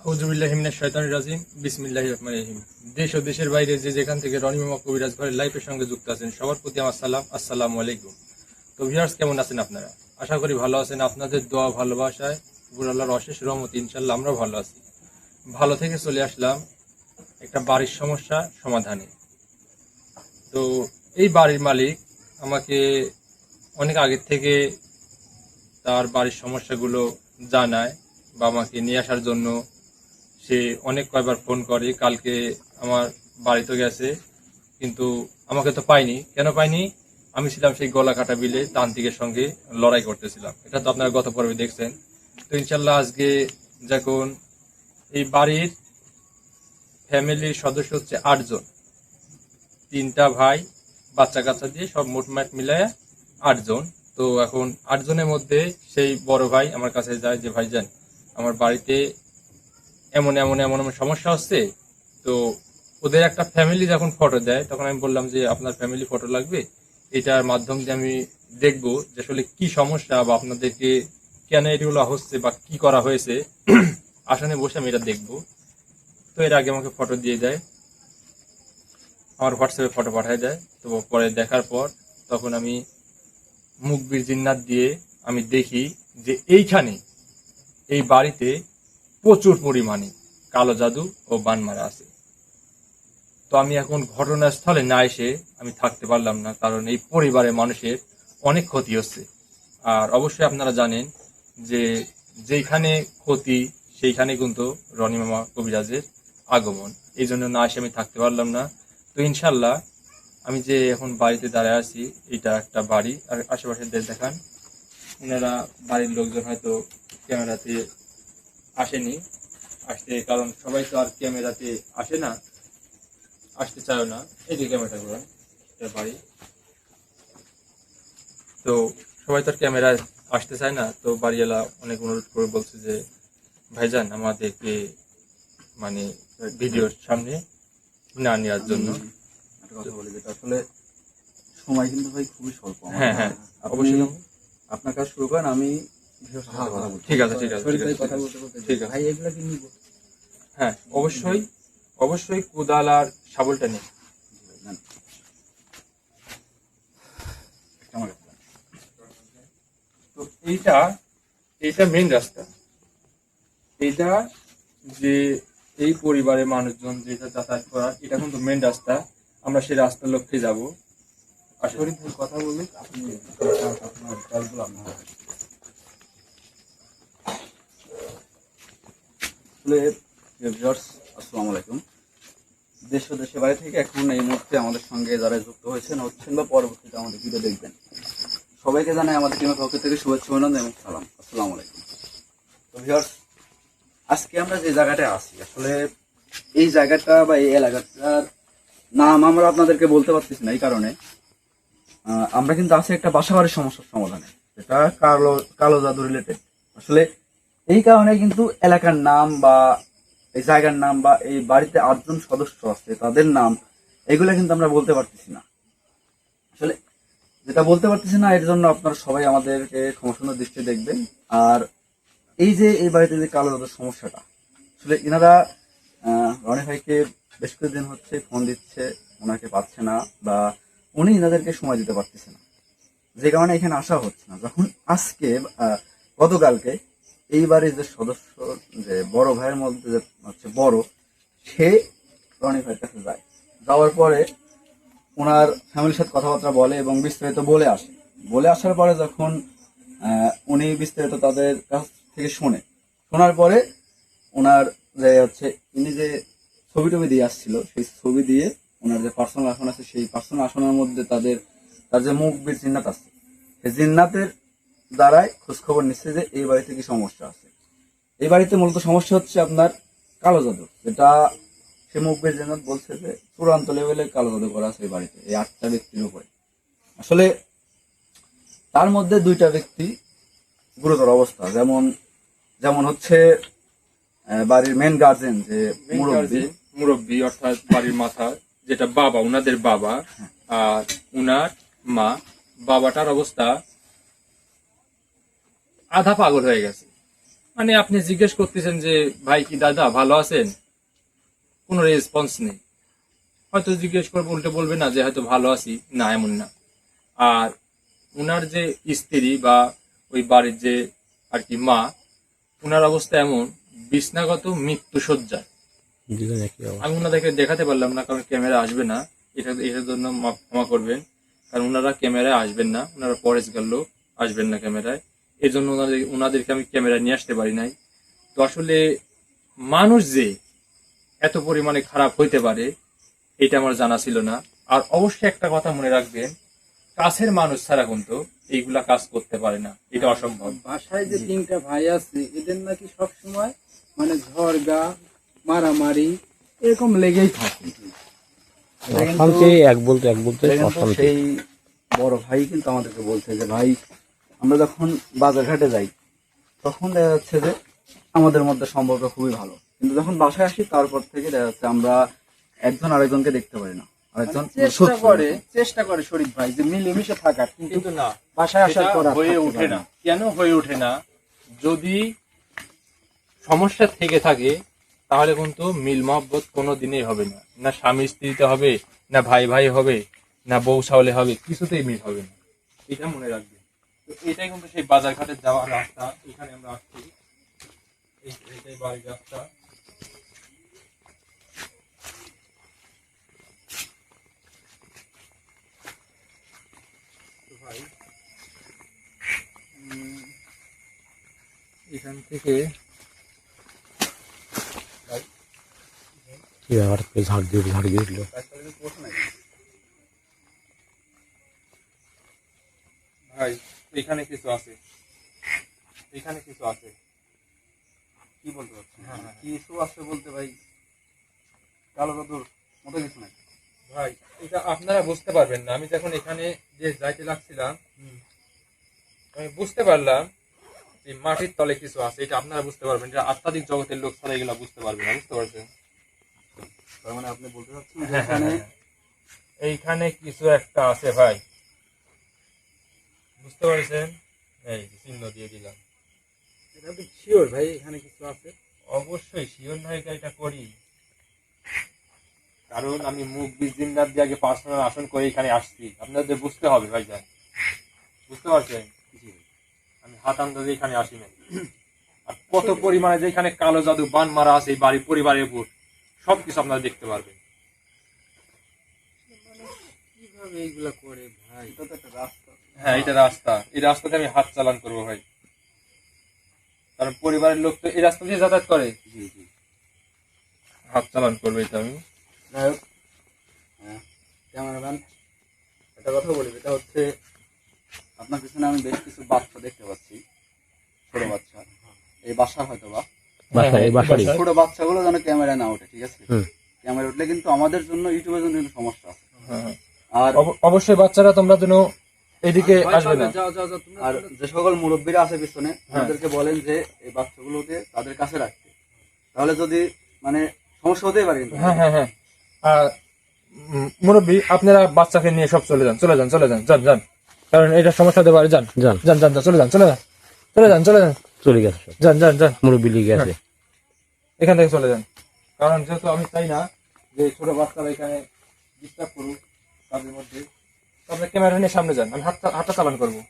আউযুবিল্লাহি মিনাশ শাইতানির রাজিম। বিসমিল্লাহির রহমানির রহিম। দেশ ও দেশের বাইরে যে যেখান থেকে রনি মামা কবিরাজ ঘরের লাইফের সঙ্গে যুক্ত আছেন সবার প্রতি আমার সালাম, আসসালামু আলাইকুম। তো ভিউয়ার্স, কেমন আছেন আপনারা? আশা করি ভালো আছেন। আপনাদের দোয়া ভালোবাসায় উপর আল্লাহর অশেষ রহমত ইনশাআল্লাহ আমরা ভালো আছি। ভালো থেকে চলে আসলাম একটা বাড়ির সমস্যা সমাধানে। তো এই বাড়ির মালিক আমাকে অনেক আগের থেকে তার বাড়ির সমস্যাগুলো জানায় বা আমাকে নিয়ে আসার জন্য সে অনেক কয়বার ফোন করে। কালকে আমার বাড়িতে গেছে, কিন্তু আমাকে তো পাইনি। কেন পাইনি? আমি ছিলাম সেই গলাকাটা বিলে তান্ত্রিকের সঙ্গে লড়াই করতেছিলাম। এটা তো আপনারা গত পর্বে দেখছেন। তো ইনশাল্লাহ আজকে যখন এই বাড়ির ফ্যামিলির সদস্য হচ্ছে 8 জন, 3টা ভাই, বাচ্চা কাচ্চা দিয়ে সব মোটমাট মিলায় 8 জন। তো এখন 8 জনের মধ্যে সেই বড় ভাই আমার কাছে যায় যে ভাইজান, আমার বাড়িতে এমন এমন এমন এমন সমস্যা হচ্ছে। তো ওদের একটা ফ্যামিলি যখন ফটো দেয় তখন আমি বললাম যে আপনার ফ্যামিলি ফটো লাগবে, এটার মাধ্যম দিয়ে আমি দেখবো যে আসলে কি সমস্যা বা আপনাদেরকে কেন এগুলো হচ্ছে বা কি করা হয়েছে। আসনে বসে আমি এটা দেখবো। তো এর আগে আমাকে ফটো দিয়ে দেয়, আমার হোয়াটসঅ্যাপে ফটো পাঠিয়ে দেয়। তো পরে দেখার পর তখন আমি মুখবির জিন্নাত দিয়ে আমি দেখি যে এইখানে এই বাড়িতে প্রচুর পরিমাণে কালো জাদু ও বানমারা আছে। তো আমি এখন ঘটনাস্থলে না এসে আমি থাকতে পারলাম না, কারণ এই পরিবারের মানুষের অনেক ক্ষতি হচ্ছে। আর অবশ্যই আপনারা জানেন যে যেখানে ক্ষতি সেইখানে কিন্তু রনি মামা কবিরাজের আগমন। এই জন্য না এসে আমি থাকতে পারলাম না। তো ইনশাল্লাহ আমি যে এখন বাড়িতে দাঁড়ায় আছি, এটা একটা বাড়ি। আর আশেপাশের দেশ দেখান, ওনারা বাড়ির লোকজন হয়তো ক্যামেরাতে আসেনি আসতে, কারণ সবাই তো আর ক্যামেরাতে আসে না, আসতে চায় না। এই যে ক্যামেরাটা করেন, এটা বাড়ি। তো সবাই তো আর ক্যামেরায় আসতে চায় না। তো বাড়িওয়ালা অনেক অনুরোধ করে বলছে যে ভাইজান আমাদেরকে মানে ভিডিওর সামনে না নেওয়ার জন্য। একটা কথা বলি, যেটা আসলে সময় কিন্তু ভাই খুবই স্বল্প। হ্যাঁ হ্যাঁ, আপনি অবশ্যই। আপনার কাজ শুরু করেন, আমি ভিডিওর সাথে কথা বলছি। ঠিক আছে ঠিক আছে শরীফ ঠিক ভাই আছে কথা বলতে বলতে ঠিক আছে। ভাই এগুলা কি নিব? হ্যাঁ অবশ্যই অবশ্যই, কোদাল আর শাবলটা নেই। নেন। আমার কাছে দেন। তো এইটা এইটা মেন রাস্তা। এইটা যে এই পরিবারের মানুষজন যেটা যাতায়াত করার, এটা কিন্তু মেন রাস্তা। আমরা সেই রাস্তার লক্ষ্যে যাব। আর শরীফ ভাই কথা বলি, আপনি আপনার কাজগুলো আপনার আসলে ভিউয়ার্স, আসসালামু আলাইকুম। দেশ ও দেশের বাইরে থেকে এখন এই মুহূর্তে আমাদের সঙ্গে যারা যুক্ত হচ্ছেন বা পরবর্তীতে আমাদের ভিডিও দেখবেন, সবাইকে জানাই আমাদের টিমের পক্ষ থেকে শুভেচ্ছা, অভিনন্দন এবং সালাম। আসসালামু আলাইকুম। তো ভিউয়ার্স, আজকে আমরা যে জায়গাটায় আছি, আসলে এই জায়গাটা বা এই এলাকাটার নাম আমরা আপনাদেরকে বলতে পারতেছি না। এই কারণে আমরা কিন্তু আছি একটা বাসাবাড়ির সমস্যার সমাধানে, যেটা কালো কালো জাদু রিলেটেড। আসলে এই কারণে কিন্তু এলাকার নাম বা এই জায়গার নাম বা এই বাড়িতে 8 জন সদস্য আছে তাদের নাম, এগুলো কিন্তু আমরা বলতে পারতেছি না। আসলে যেটা বলতে পারতেছি না, এর জন্য আপনারা সবাই আমাদেরকে ক্ষমাসুন্দর দৃষ্টি দেখবেন। আর এই যে এই বাড়িতে যে কালো জাদুর সমস্যাটা, আসলে এনারা রনি ভাইকে বেশ কিছুদিন হচ্ছে ফোন দিচ্ছে, ওনাকে পাচ্ছে না, বা উনি এনাদেরকে সময় দিতে পারতেছে না, যে কারণে এখানে আসা হচ্ছে না। যখন আজকে গতকালকে এই বাড়ির যে সদস্য, যে বড় ভাইয়ের মধ্যে যে হচ্ছে বড়, সে রনি ভাইয়ের কাছে যায়। যাওয়ার পরে ওনার ফ্যামিলির সাথে কথাবার্তা বলে এবং বিস্তারিত বলে আসে। বলে আসার পরে যখন উনি বিস্তারিত তাদের কাছ থেকে শোনার পরে ওনার যে হচ্ছে ইনি যে ছবি টবি দিয়ে আসছিল, সেই ছবি দিয়ে ওনার যে পার্সোনাল আসন আছে, সেই পার্সোনাল আসনের মধ্যে তার যে মুখবির জিন্নাত আছে, সেই জিন্নাতের দ্বারাই খোঁজখবর নিচ্ছে যে এই বাড়িতে কি সমস্যা আছে। এই বাড়িতে মূলত সমস্যা হচ্ছে আপনার কালো জাদু, যেটা সে মুখবির জিন্নাত বলছে যে চূড়ান্ত লেভেলে কালো জাদু করা আছে এই বাড়িতে, এই 8টা ব্যক্তির উপরে। আসলে তার মধ্যে 2টা ব্যক্তি গুরুতর অবস্থা, যেমন হচ্ছে বাড়ির মেন গার্জেন যে মুরব্বী অর্থাৎ বাড়ির মাথা, যেটা বাবা, উনাদের বাবা, আর উনার মা। বাবাটার অবস্থা আধা পাগল হয়ে গেছে, মানে আপনি জিজ্ঞেস করতেছেন যে ভাই কি দাদা ভালো আছেন, কোনো রেসপন্স নেই। হয়তো জিজ্ঞেস করবো, উল্টে বলবে না যে হয়তো ভালো আছি, না এমন না। আর উনার যে স্ত্রী বা ওই বাড়ির যে আর কি মা, উনার অবস্থা এমন বিছনাগত মৃত্যু সজ্জায়। আমি ওনাদেরকে দেখাতে পারলাম না কারণ ক্যামেরা আসবে না, এটার জন্য ক্ষমা করবেন। কারণ ওনারা ক্যামেরায় আসবেন না, ওনারা পরেশগার লোক, আসবেন না ক্যামেরায়। এই জন্য ওনাদেরকে আমি ক্যামেরায় নিয়ে আসতে পারি নাই। তো আসলে মানুষ যে এত পরিমাণে খারাপ হইতে পারে এটা আমার জানা ছিল না। আর অবশ্যই একটা কথা মনে রাখবেন, কাছের মানুষ ছাড়া কিন্তু এইগুলা কাজ করতে পারে না, এটা অসম্ভব। বাসায় যে তিনটা ভাই আছে এদের নাকি সবসময় মানে ঝড়গা মারামারি এরকম লেগেই থাকে। অশান্তি এক বলতে সেই বড় ভাই কিন্তু আমাদেরকে বলছে যে ভাই আমরা যখন বাজার ঘাটে যাই তখন দেখা যাচ্ছে যে আমাদের মধ্যে সম্পর্ক খুবই ভালো, কিন্তু যখন বাসায় আসি তারপর থেকে দেখা যাচ্ছে আমরা একজন আরেকজনকে দেখতে পারি না। আরেকজন চেষ্টা করে শরীফ ভাই যে মিলেমিশে থাকার, কিন্তু কিন্তু না, বাসায় আসার পর আর হয়ে থাকতে ওঠে পারে না। কেন হয়ে ওঠে না? যদি সমস্যা থেকে থাকে তাহলে কিন্তু মিল মহব্বত কোনো দিনেই হবে না। না স্বামী স্ত্রীতে হবে, না ভাই ভাই হবে, না বউ ছাওলে হবে, কিছুতেই মিল হবে না। এটা মনে রাখবে। তো এটাই কিন্তু সেই বাজার ঘাটে যাওয়ার রাস্তা। এখানে আমরা আসছি, এইটাই বাড়ির রাস্তা। তো ভাই এখান থেকে ঝাড় দিয়ে দিল। ভাই এখানে কিছু আছে, এখানে কিছু আছে। কি বলতে পারছেন? হ্যাঁ, হ্যাঁ। কিছু আছে বলতে ভাই কালো জাদুর মতো কিছু নাই ভাই এটা আপনারা বুঝতে পারবেন না। আমি যখন এখানে যে যাইতে লাগছিলাম আমি বুঝতে পারলাম এই মাটির তলে কিছু আছে। এটা আপনারা বুঝতে পারবেন, এটা আধ্যাত্মিক জগতের লোক ছাড়া এগুলা বুঝতে পারবে না। বুঝতে পারছেন? তার মানে আপনি বলতে চাচ্ছেন যে হ্যাঁ, হ্যাঁ, এখানে হ্যাঁ। এইখানে কিছু একটা আছে ভাই, বুঝতে পারছেন? এই যে চিহ্ন দিয়ে দিলাম। এটা তো শিওর ভাই এখানে কিছু আছে। অবশ্যই শিওর নয় এটা করি, কারণ আমি মুখ বিজিন্দার দিয়ে আগে পার্সোনাল আসন করে এখানে আসছি। আপনাদের বুঝতে হবে ভাই, যান, বুঝতে পারছেন? আমি হাত আন্দাজে এখানে আসি না। আর কত পরিমাণে যে এখানে কালো জাদু বান মারা আছে এই বাড়ি পরিবারের উপর, সবকিছু আপনারা দেখতে পারবেন। কিভাবে এইগুলা করে ভাই? এটা তো একটা রাস্তা। হ্যাঁ, এটা রাস্তা, এই রাস্তাতে আমি হাত চালান করবো ভাই, কারণ পরিবারের লোক তো এই রাস্তা দিয়ে যাতায়াত করে। জি জি। হাত চালান করবো এটা আমি। যাই হোক, ক্যামেরাম্যান একটা কথা বলি, এটা হচ্ছে আপনার পিছনে আমি বেশ কিছু বাচ্চা দেখতে পাচ্ছি, ছোট বাচ্চা। এই বাসা হয়তো বা ছোট বাচ্চাগুলো যেন ক্যামেরা না ওঠে, ঠিক আছে? ক্যামেরা উঠলে কিন্তু আমাদের জন্য, ইউটিউবের জন্য কিন্তু সমস্যা আছে। হ্যাঁ, আর অবশ্যই বাচ্চারা তোমরা যেন এদিকে আসবে না। যাও যাও যাও তোমরা আর যে সকল মুরব্বীরা আছে পিছনে তাদেরকে বলেন যে এই বাচ্চাগুলোকে তাদের কাছে রাখতে, তাহলে যদি মানে সমস্যা হতেই পারে কিন্তু। হ্যাঁ হ্যাঁ হ্যাঁ। আর মুরব্বী আপনারা বাচ্চাকে নিয়ে সব চলে যান, চলে যান, চলে যান, যান যান, কারণ এটা সমস্যা হতে পারে। যান যান যান যান, চলে যান, চলে যান, চলে যান, চলে যান, চলে গেছে, যান যান যান, মুরব্বী লিগে আছে। এখান থেকে চলে যান, কারণ যেহেতু আমি চাই না যে ছোট বাচ্চারা এখানে ডিস্টার্ব করুক তাদের মধ্যে। আপনি ক্যামেরা নিয়ে সামনে যান, আমি হাতটা চালান করবো।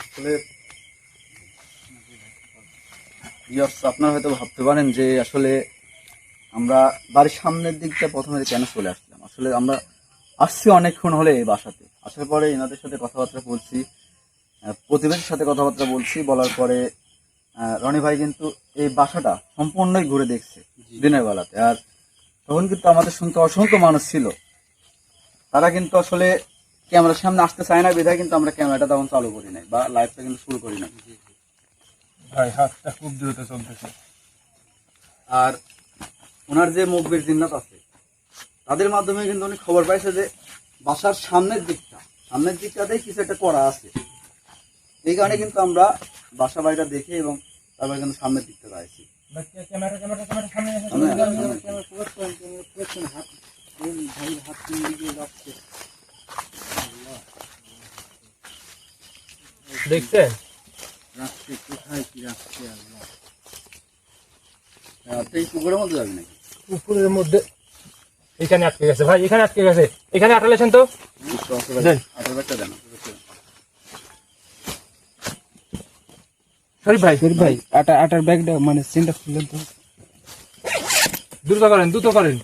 আসলে আপনারা হয়তো ভাবতে পারেন যে আসলে আমরা বাড়ির সামনের দিকটা প্রথমে কেন চলে আসলাম। আসলে আমরা আসছি অনেকক্ষণ হলে এই বাসাতে, আসার পরে এনাদের সাথে কথাবার্তা বলছি, প্রতিবেশীর সাথে কথাবার্তা বলছি, বলার পরে রনি ভাই কিন্তু এই বাসাটা সম্পূর্ণই ঘুরে দেখছে দিনের বেলাতে। আর তখন কিন্তু আমাদের সঙ্গে অসংখ্য মানুষ ছিল, তারা কিন্তু আসলে ক্যামেরার সামনে আসতে চায় না বিধায় কিন্তু আমরা ক্যামেরাটা তখন চালু করি নাই বা লাইভটা কিন্তু শুরু করি নাই। ভাই হাতটা খুব দ্রুত চলতেছে। আর ওনার যে মুখবির জিন্নাত আছে তাদের মাধ্যমে কিন্তু উনি খবর পাইছে যে বাসার সামনের দিকটাতেই কিছু একটা করা আছে। এই কারণে কিন্তু আমরা বাসা বাড়িটা দেখে এবং তারপরে কিন্তু সামনের দিকটা আইছি। ক্যামেরা ক্যামেরা ক্যামেরা সামনে এসে ক্যামেরা প্রোটেকশন হাত এই ভাই হাত নিয়ে যাচ্ছে। দেখছেন রাখছে কোথায় কি রাখছে আল্লাহ। আপনি এই পুকুরের মধ্যে যাবেন নাকি? পুকুরের মধ্যে এখানে আটকে গেছে ভাই, এখানে আটকে গেছে, এখানে আটলেছেন তো দেন। আপনার ব্যাগটা দেন। শরীফ ভাই, শরীফ ভাই আটার ব্যাগটা মানে সিনটা খুললেন তো। দ্রুত করেন দ্রুত করেন।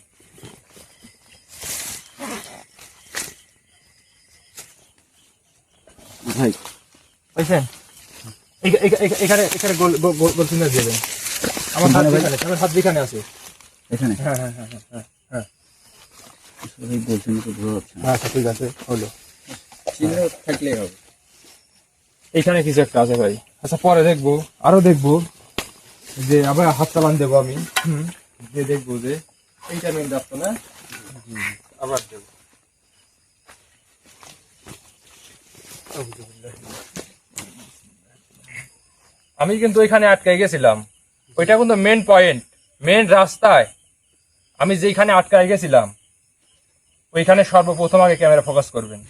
ভাই বুঝছেন এখানে এখানে গোল গোল গোল চিহ্ন দিয়ে দেন। আমার হাত এখানে, আমার হাত এখানে আছে। এখানে হ্যাঁ হ্যাঁ হ্যাঁ হ্যাঁ হ্যাঁ এই বলছেন তো বোঝা যাচ্ছে না। আচ্ছা ঠিক আছে হলো। চিহ্ন থাকলেই হবে। এখানে কিছু একটা আছে ভাই। আচ্ছা পরে দেখবো, আরো দেখবো, যে আবার হাত চালান দেবো আমি, যে দেখবো যে এইটা মেন রাস্তা না, আবার দেবো। আমি কিন্তু এখানে আটকাই গেছিলাম, ওইটা কিন্তু মেন পয়েন্ট, মেন রাস্তায় আমি যেখানে আটকাই গেছিলাম ওইখানে সর্বপ্রথম আগে ক্যামেরা ফোকাস করবেন।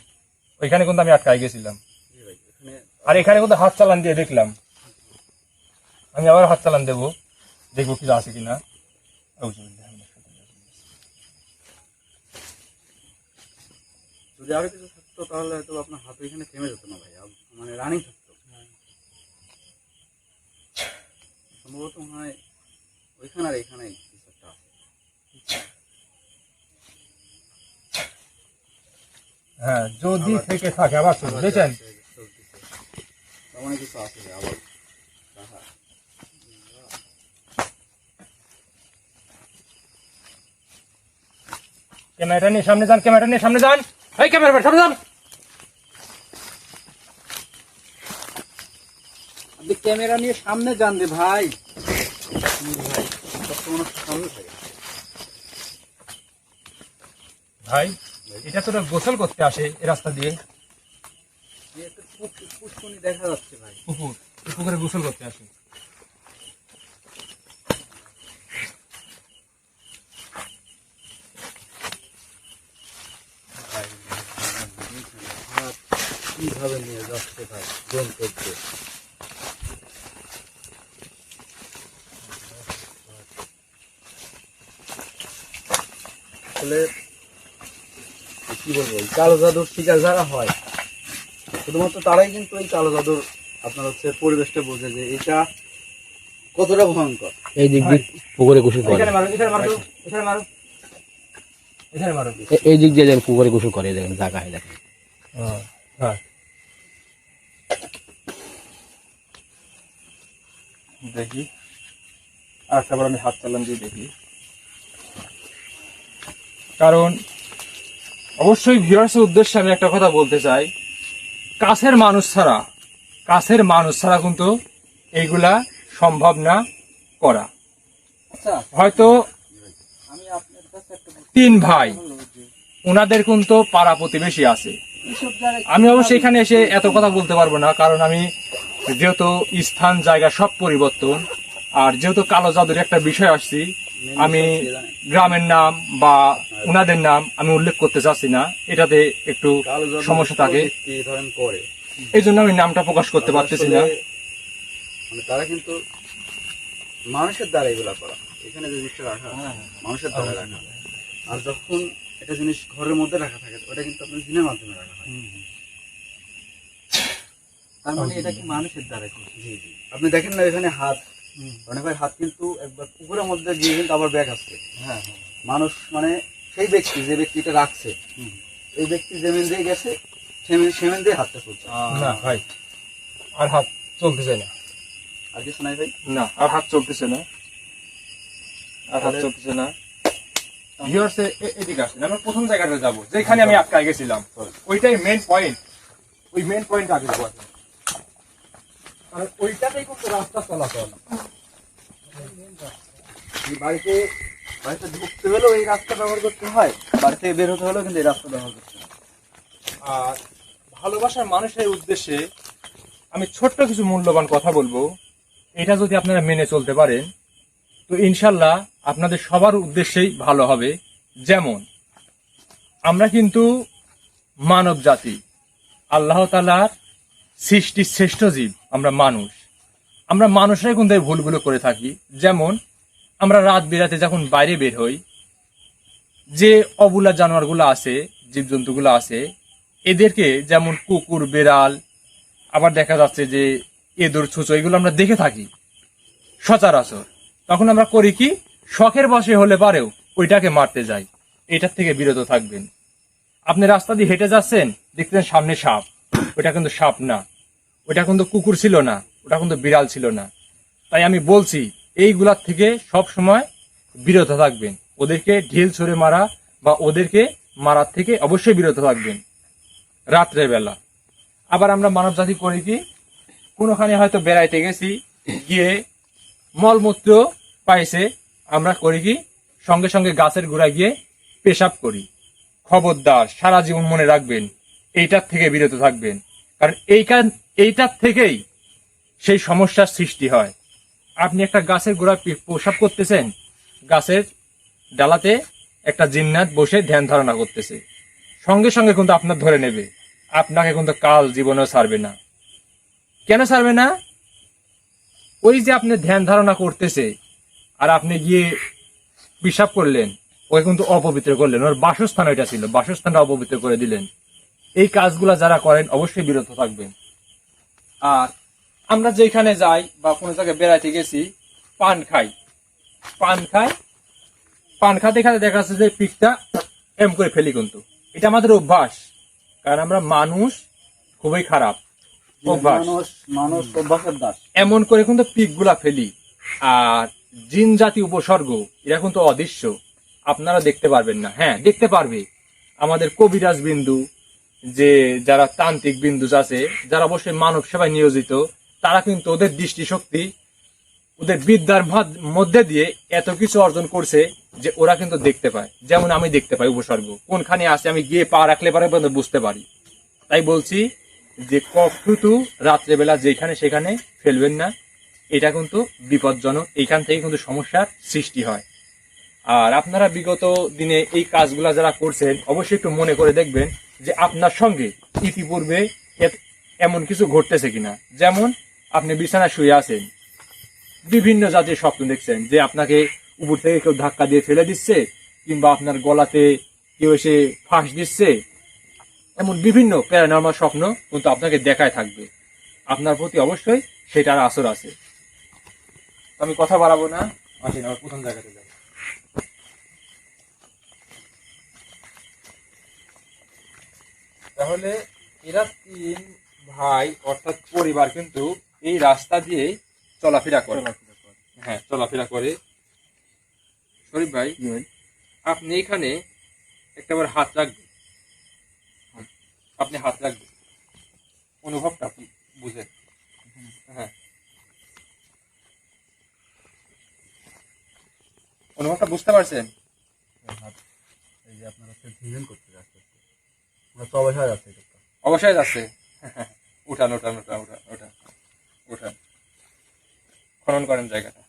ওইখানে কিন্তু আমি আটকাই গেছিলাম, আর এখানে কিন্তু হাত চালান দিয়ে দেখলাম। আমি আবার হাত চালান দেবো, দেখবো কিছু আছে কিনা। যদি আরো কিছু থাকতো তাহলে হয়তো আপনার হাত এখানে থেমে যেত না ভাই, মানে রানিং থাকতো। সম্ভবত মনে হয় ওইখানে আর এখানে কিছু একটা আছে। হ্যাঁ যদি থেকে থাকে আবার শুনুন, দেখছেন তেমন কিছু আছে যে আবার রাখা। ক্যামেরাটা নিয়ে সামনে যান, ক্যামেরাটা নিয়ে সামনে যান, এই ক্যামেরা সামনে যান। আপনি ক্যামেরা নিয়ে সামনে যান রে ভাই। সামনে থাকে। ভাই এটা তো গোসল করতে আসে এই রাস্তা দিয়ে, পুষ্কনি দেখা যাচ্ছে ভাই। পুকুর, এই পুকুরে গোসল করতে আসে। কিভাবে নিয়ে যাচ্ছে ভাই জোন করতে। আসলে কি বলবো, এই কালো জাদুর শিকার যারা হয় শুধুমাত্র তারাই কিন্তু এই কালো জাদুর আপনার হচ্ছে পরিবেশটা বোঝে যে এটা কতটা ভয়ঙ্কর। এই দিক দিয়ে পুকুরে গোসল করে, এখানে মারো, এখানে মারো, এখানে মারো, এখানে মারো। এই দিক দিয়ে যেন পুকুরে গোসল করে, দেখেন জায়গায় দেখেন। হ্যাঁ দেখি আর একটা বার আমি হাত চালান দিয়ে দেখি, কারণ অবশ্যই ভিউয়ার্সের উদ্দেশ্যে আমি একটা কথা বলতে চাই, কাছের মানুষ ছাড়া কিন্তু এইগুলা সম্ভব না করা। আচ্ছা হয়তো আমি আপনার কাছে একটা 3 ভাই, ওনাদের কিন্তু পাড়া প্রতিবেশী আছে। এইসব জায়গায় আমি অবশ্য এখানে এসে এত কথা বলতে পারবো না, কারণ আমি যেহেতু স্থান জায়গা সব পরিবর্তন, আর যেহেতু কালো জাদুর একটা বিষয় আসছি, আমি গ্রামের নাম বা উনাদের নাম আমি উল্লেখ করতে চাচ্ছি না, এটাতে একটু কালো জাদু সমস্যা থাকে, ব্যক্তি ধরেন করে, এই জন্য আমি নামটা প্রকাশ করতে পারতেছি না। আসলে মানে তারা কিন্তু মানুষের দ্বারা এগুলা করা। এখানে যে জিনিসটা রাখা মানুষের দ্বারা রাখা, আর যখন একটা জিনিস ঘরের মধ্যে রাখা থাকে ওটা কিন্তু আপনার জিনের মাধ্যমে রাখা হয়। তার মানে এটা কি মানুষের দ্বারা? জি জি। আপনি দেখেন না এখানে হাত, অনেক ভাই হাত কিন্তু একবার পুকুরের মধ্যে গিয়ে কিন্তু আবার ব্যাগ আসছে। হ্যাঁ মানুষ মানে সেই ব্যক্তি যে ব্যক্তিটা রাখছে, এই ব্যক্তি জমিন দিয়ে গেছে, সেমেন দিয়ে হাতটা চলছে। না ভাই আর হাত চলতেছে না, আর কিছু নাই ভাই। না আর হাত চলতেছে না, আর হাত চলতেছে না। ভিউয়ার্স এদিকে আসেন, আমরা প্রথম জায়গাটা যাবো যেখানে আমি আটকাই গেছিলাম, ওইটাই মেন পয়েন্ট। ওই মেন পয়েন্ট আগে যাবো, কারণ ওইটাতেই কিন্তু রাস্তা চলাচল। বাড়িতে ঢুকতে হলেও এই রাস্তা ব্যবহার করতে হয়, বাড়ি থেকে বের হতে হলেও কিন্তু এই রাস্তা ব্যবহার করতে হয়। আর ভালোবাসার মানুষের উদ্দেশ্যে আমি ছোট্ট কিছু মূল্যবান কথা বলবো, এটা যদি আপনারা মেনে চলতে পারেন তো ইনশাল্লাহ আপনাদের সবার উদ্দেশ্যেই ভালো হবে। যেমন আমরা কিন্তু মানব জাতি, আল্লাহ তাআলার সৃষ্টি শ্রেষ্ঠ জীব আমরা মানুষরাই কিন্তু এই ভুলগুলো করে থাকি। যেমন আমরা রাত বিরাতে যখন বাইরে বের হই, যে অবুলা জানোয়ারগুলো আছে, জীবজন্তুগুলো আছে, এদেরকে যেমন কুকুর, বেড়াল, আবার দেখা যাচ্ছে যে এদর, ছুঁচো, এগুলো আমরা দেখে থাকি সচরাচর। তখন আমরা করি কি, শখের বশে হলে পারেও ওইটাকে মারতে যাই। এটার থেকে বিরত থাকবেন। আপনি রাস্তা দিয়ে হেঁটে যাচ্ছেন, দেখতেন সামনে সাপ, ওটা কিন্তু সাপ না, ওটা কিন্তু কুকুর ছিল না, ওটা কিন্তু বিড়াল ছিল না। তাই আমি বলছি এইগুলার থেকে সব সময় বিরত থাকবেন। ওদেরকে ঢিল ছুঁড়ে মারা বা ওদেরকে মারার থেকে অবশ্যই বিরত থাকবেন রাত্রে বেলা। আবার আমরা মানব জাতি করি কি, কোনোখানে হয়তো বেড়াইতে গেছি, গিয়ে মলমূত্র পাইছে, আমরা করি কি, সঙ্গে সঙ্গে গাছের গোড়ায় গিয়ে পেশাব করি। খবরদার, সারা জীবন মনে রাখবেন, এইটার থেকে বিরত থাকবেন। কারণ এইটার থেকেই সেই সমস্যার সৃষ্টি হয়। আপনি একটা গাছের গোড়ায় পেশাব করতেছেন, গাছের ডালাতে একটা জিন্নাত বসে ধ্যান ধারণা করতেছে, সঙ্গে সঙ্গে কিন্তু আপনার ধরে নেবে, আপনাকে কিন্তু কাল জীবনেও ছাড়বে না। কেন ছাড়বে না? ওই যে আপনি ধ্যান ধারণা করতেছে আর আপনি গিয়ে পেশাব করলেন, ওই কিন্তু অপবিত্র করলেন, ওর বাসস্থান ওইটা ছিল, বাসস্থানটা অপবিত্র করে দিলেন। এই কাজগুলা যারা করেন অবশ্যই বিরত থাকবেন। আর আমরা যেখানে যাই বা কোনো জায়গায় বেড়াইতে গেছি, পান খাতে খাতে দেখা যাচ্ছে যে পিকটা এম করে ফেলি, কিন্তু এটা আমাদের অভ্যাস। কারণ আমরা মানুষ খুবই খারাপ অভ্যাস, মানুষ অভ্যাসের দাস। এমন করে কিন্তু পিক গুলা ফেলি। আর জিন জাতি উপসর্গ, এরা কিন্তু অদৃশ্য, আপনারা দেখতে পারবেন না। হ্যাঁ, দেখতে পারবে আমাদের কবিরাজ বিন্দু, যে যারা তান্ত্রিক বিন্দু আছে, যারা অবশ্যই মানব সেবায় নিয়োজিত, তারা কিন্তু ওদের দৃষ্টিশক্তি, ওদের বিদ্যার মধ্যে দিয়ে এত কিছু অর্জন করছে যে ওরা কিন্তু দেখতে পায়। যেমন আমি দেখতে পাই উপসর্গ কোনখানে আছে, আমি গিয়ে পা রাখলে পারে বুঝতে পারি। তাই বলছি যে কফটুতু রাত্রেবেলা যেখানে সেখানে ফেলবেন না, এটা কিন্তু বিপজ্জনক। এইখান থেকে কিন্তু সমস্যার সৃষ্টি হয়। আর আপনারা বিগত দিনে এই কাজগুলা যারা করছেন, অবশ্যই একটু মনে করে দেখবেন যে আপনার সঙ্গে ইতিপূর্বে এমন কিছু ঘটতেছে কিনা। যেমন আপনি বিছানায় শুয়ে আছেন, বিভিন্ন জাতির স্বপ্ন দেখছেন যে আপনাকে উপর থেকে কেউ ধাক্কা দিয়ে ফেলে দিচ্ছে, কিংবা আপনার গলাতে কেউ এসে ফাঁস দিচ্ছে। এমন বিভিন্ন প্যারানর্মাল স্বপ্ন কিন্তু আপনাকে দেখায় থাকবে। আপনার প্রতি অবশ্যই সেটার আসর আছে। আমি কথা বাড়াবো না, আসেন আমার প্রথম জায়গাতে যাই। তাহলে এরা 3 ভাই অর্থাৎ পরিবার কিন্তু এই রাস্তা দিয়ে চলাফেরা করে। হ্যাঁ, চলাফেরা করে। শরীফ ভাই, আপনি এখানে একটাবার হাত রাখবেন, আপনি হাত রাখবেন, অনুভবটা আপনি বুঝেন। হ্যাঁ, অনুভবটা বুঝতে পারছেন? এই যে আপনারা ধিজন করতে যাচ্ছে, আমরা তো অবশ্যই যাচ্ছে, অবশ্যই যাচ্ছে। উঠান উঠান উঠান উঠান উঠান উঠান, খনন করেন জায়গাটা।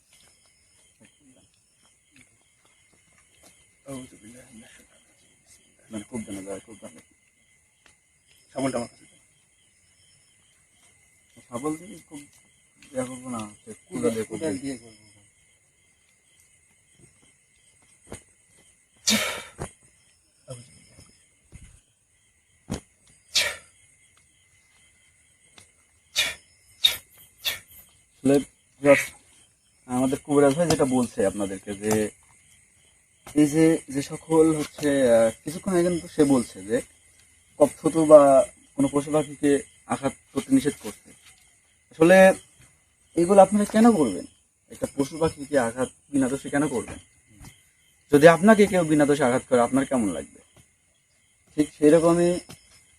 খুব ধন্যবাদ, খুব ধন্যবাদ। সাবলটা আমার কাছে দাও। সাবল দিয়ে খুব ইয়া করবো না, কুড়া দিয়ে করবো। দিয়ে করবো। আমাদের কবিরাজ ভাই যেটা বলছে আপনাদেরকে, যে এই যে সকল হচ্ছে কিছুক্ষণ আগে কিন্তু সে বলছে যে কপথতু বা কোনো পশু পাখিকে আঘাত করতে নিষেধ করতে। আসলে এগুলো আপনারা কেন করবেন? একটা পশু পাখিকে আঘাত বিনা দোষে কেন করবেন? যদি আপনাকে কেউ বিনা দোষে আঘাত করে আপনার কেমন লাগবে? ঠিক সেই রকমই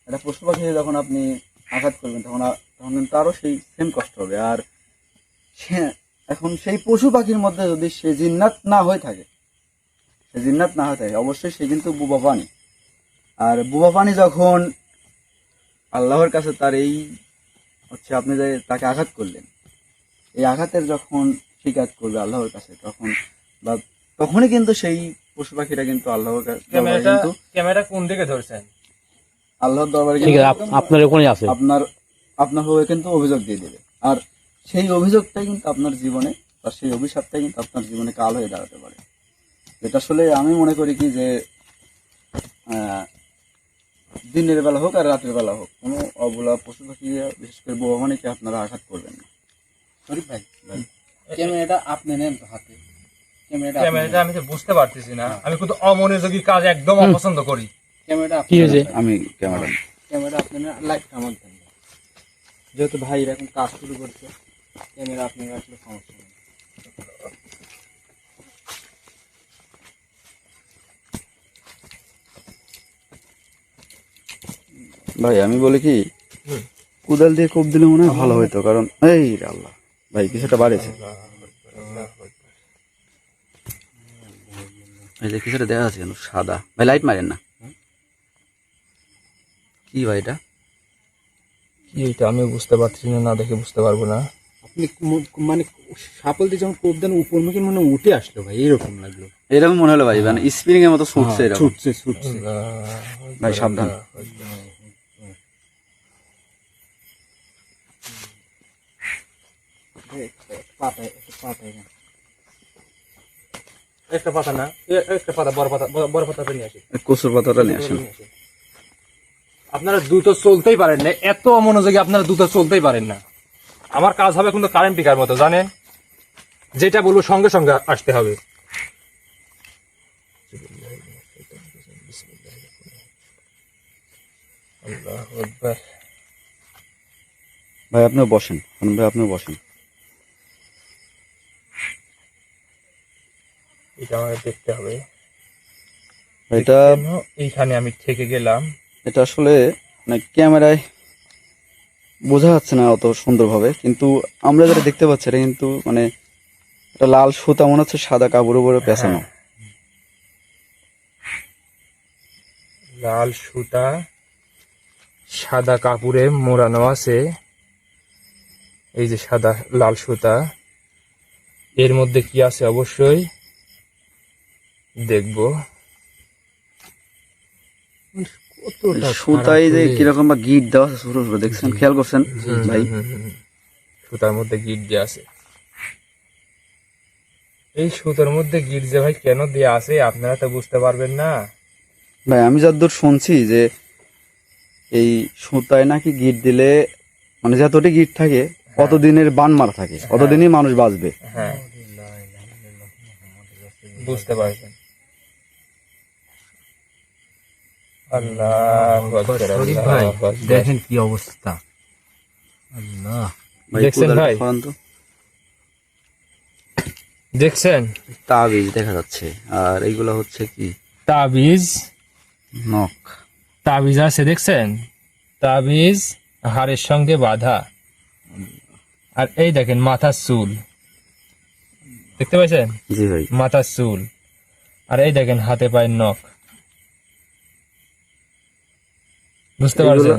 একটা পশু পাখিকে যখন আপনি আঘাত করবেন, তখন তারও সেই সেম কষ্ট হবে। আর এখন সেই পশু পাখির মধ্যে যদি সে জিন্নাত না হয়ে থাকে, অবশ্যই সে কিন্তু বুবা পানি। আর বুবা পানি যখন আল্লাহর কাছে তার এই হচ্ছে, আপনি যে তাকে আঘাত করলেন, এই আঘাতের যখন শিকায়ত করবে আল্লাহর কাছে, তখনই কিন্তু সেই পশু পাখিটা কিন্তু আল্লাহর দরবারে কিন্তু ক্যামেরা কোন দিকে ধরছেন? আল্লাহর দরবারে ঠিক কিন্তু আছে আপনার ওখানে আছে। আপনার হয়ে কিন্তু অভিযোগ দিয়ে দেবে। আর সেই অভিযোগটাই কিন্তু আপনার জীবনে, বা সেই অভিশাপটাই কিন্তু আপনার জীবনে কাল হয়ে দাঁড়াতে পারে। যেটা আসলে আমি মনে করি কি যে দিনের বেলা হোক আর রাতের বেলা হোক, কোনো অবলা পশু পাখি, বিশেষ করে বউ মানিকে আপনারা আঘাত করবেন না। শরীফ ভাই, ক্যামেরাটা আপনি নেন তো হাতে, ক্যামেরাটা আমি তো বুঝতে পারতেছি না, আমি কিন্তু অমনোযোগী কাজ একদম অপছন্দ করি। ক্যামেরাটা কি হয়েছে? আমি ক্যামেরা আপনি নেন, লাইটটা আমার দেন। যেহেতু ভাই এখন কাজ শুরু করছে, ক্যামেরা আপনি রাখলে সমস্যা নেই। ভাই আমি বলি কি, কুদাল দিয়ে কোপ দিলে মনে হয় ভালো হইতো, কারণ এই রে আল্লাহ ভাই কিছুটা বাড়েছে, এই যে কিছুটা দেখা যাচ্ছে কেন সাদা। ভাই লাইট মারেন না, কি ভাই এটা? কি এটা আমি বুঝতে পারছি না, না দেখে বুঝতে পারবো না। আপনি মানে সাপল দিয়ে যখন কোপ দেন উপর মুখে মনে উঠে আসলো ভাই, এরকম লাগলো। এরকম মনে হলো ভাই, মানে স্প্রিং এর মতো ছুটছে এরকম। ছুটছে। ভাই সাবধান। একটা পাতা না, একটা পাতা, বড় পাতাটা নিয়ে আসি। কচুর পাতাটা নিয়ে আসেন। আপনারা দ্রুত চলতেই পারেন না, এত অমনোযোগী আপনারা দ্রুত চলতেই পারেন না। আমার কাজ হবে কিন্তু কারেন্ট পিকার মতো, জানেন, যেটা বলবো সঙ্গে সঙ্গে আসতে হবে। আল্লাহু আকবার। ভাই আপনিও বসেন, ভাই আপনিও বসেন। এটা আমাকে দেখতে হবে, এটা কেন এইখানে আমি থেকে গেলাম। এটা আসলে মানে ক্যামেরায় বোঝা যাচ্ছে না অত সুন্দরভাবে, কিন্তু আমরা যেটা দেখতে পাচ্ছি এটা কিন্তু মানে এটা লাল সুতা মনে হচ্ছে সাদা কাপড়ের উপরে পেঁচানো। লাল সুতা সাদা কাপড়ে মোড়ানো আছে, এই যে সাদা লাল সুতা, এর মধ্যে কি আছে অবশ্যই দেখবো। সুতায় যে কিরকম বা গিট দেওয়া আছে ছোট ছোট, দেখছেন, খেয়াল করছেন ভাই? সুতার মধ্যে গিট দেওয়া আছে। এই সুতার মধ্যে গিট যে ভাই কেন দেওয়া আছে আপনারা তো বুঝতে পারবেন না। ভাই আমি যতদূর শুনছি যে এই সুতায় নাকি গিট দিলে মানে যতটি গিট থাকে অতদিনের বান মারা থাকে, অতদিনই মানুষ বাঁচবে। হ্যাঁ বুঝতে পারছেন। আল্লাহু আকবার, শরীফ আল্লাহু ভাই আকবার। দেখেন কি অবস্থা, আল্লাহ। দেখছেন কোদালটা ভাই? সরান তো। দেখছেন তাবিজ দেখা যাচ্ছে, আর এইগুলো হচ্ছে কি তাবিজ, নখ। তাবিজ আছে দেখছেন, তাবিজ হাড়ের সঙ্গে বাঁধা। আর এই দেখেন মাথার চুল, দেখতে পাচ্ছেন জি ভাই, মাথার চুল। আর এই দেখেন হাতে পায়ের নখ, বুঝতে পারছেন?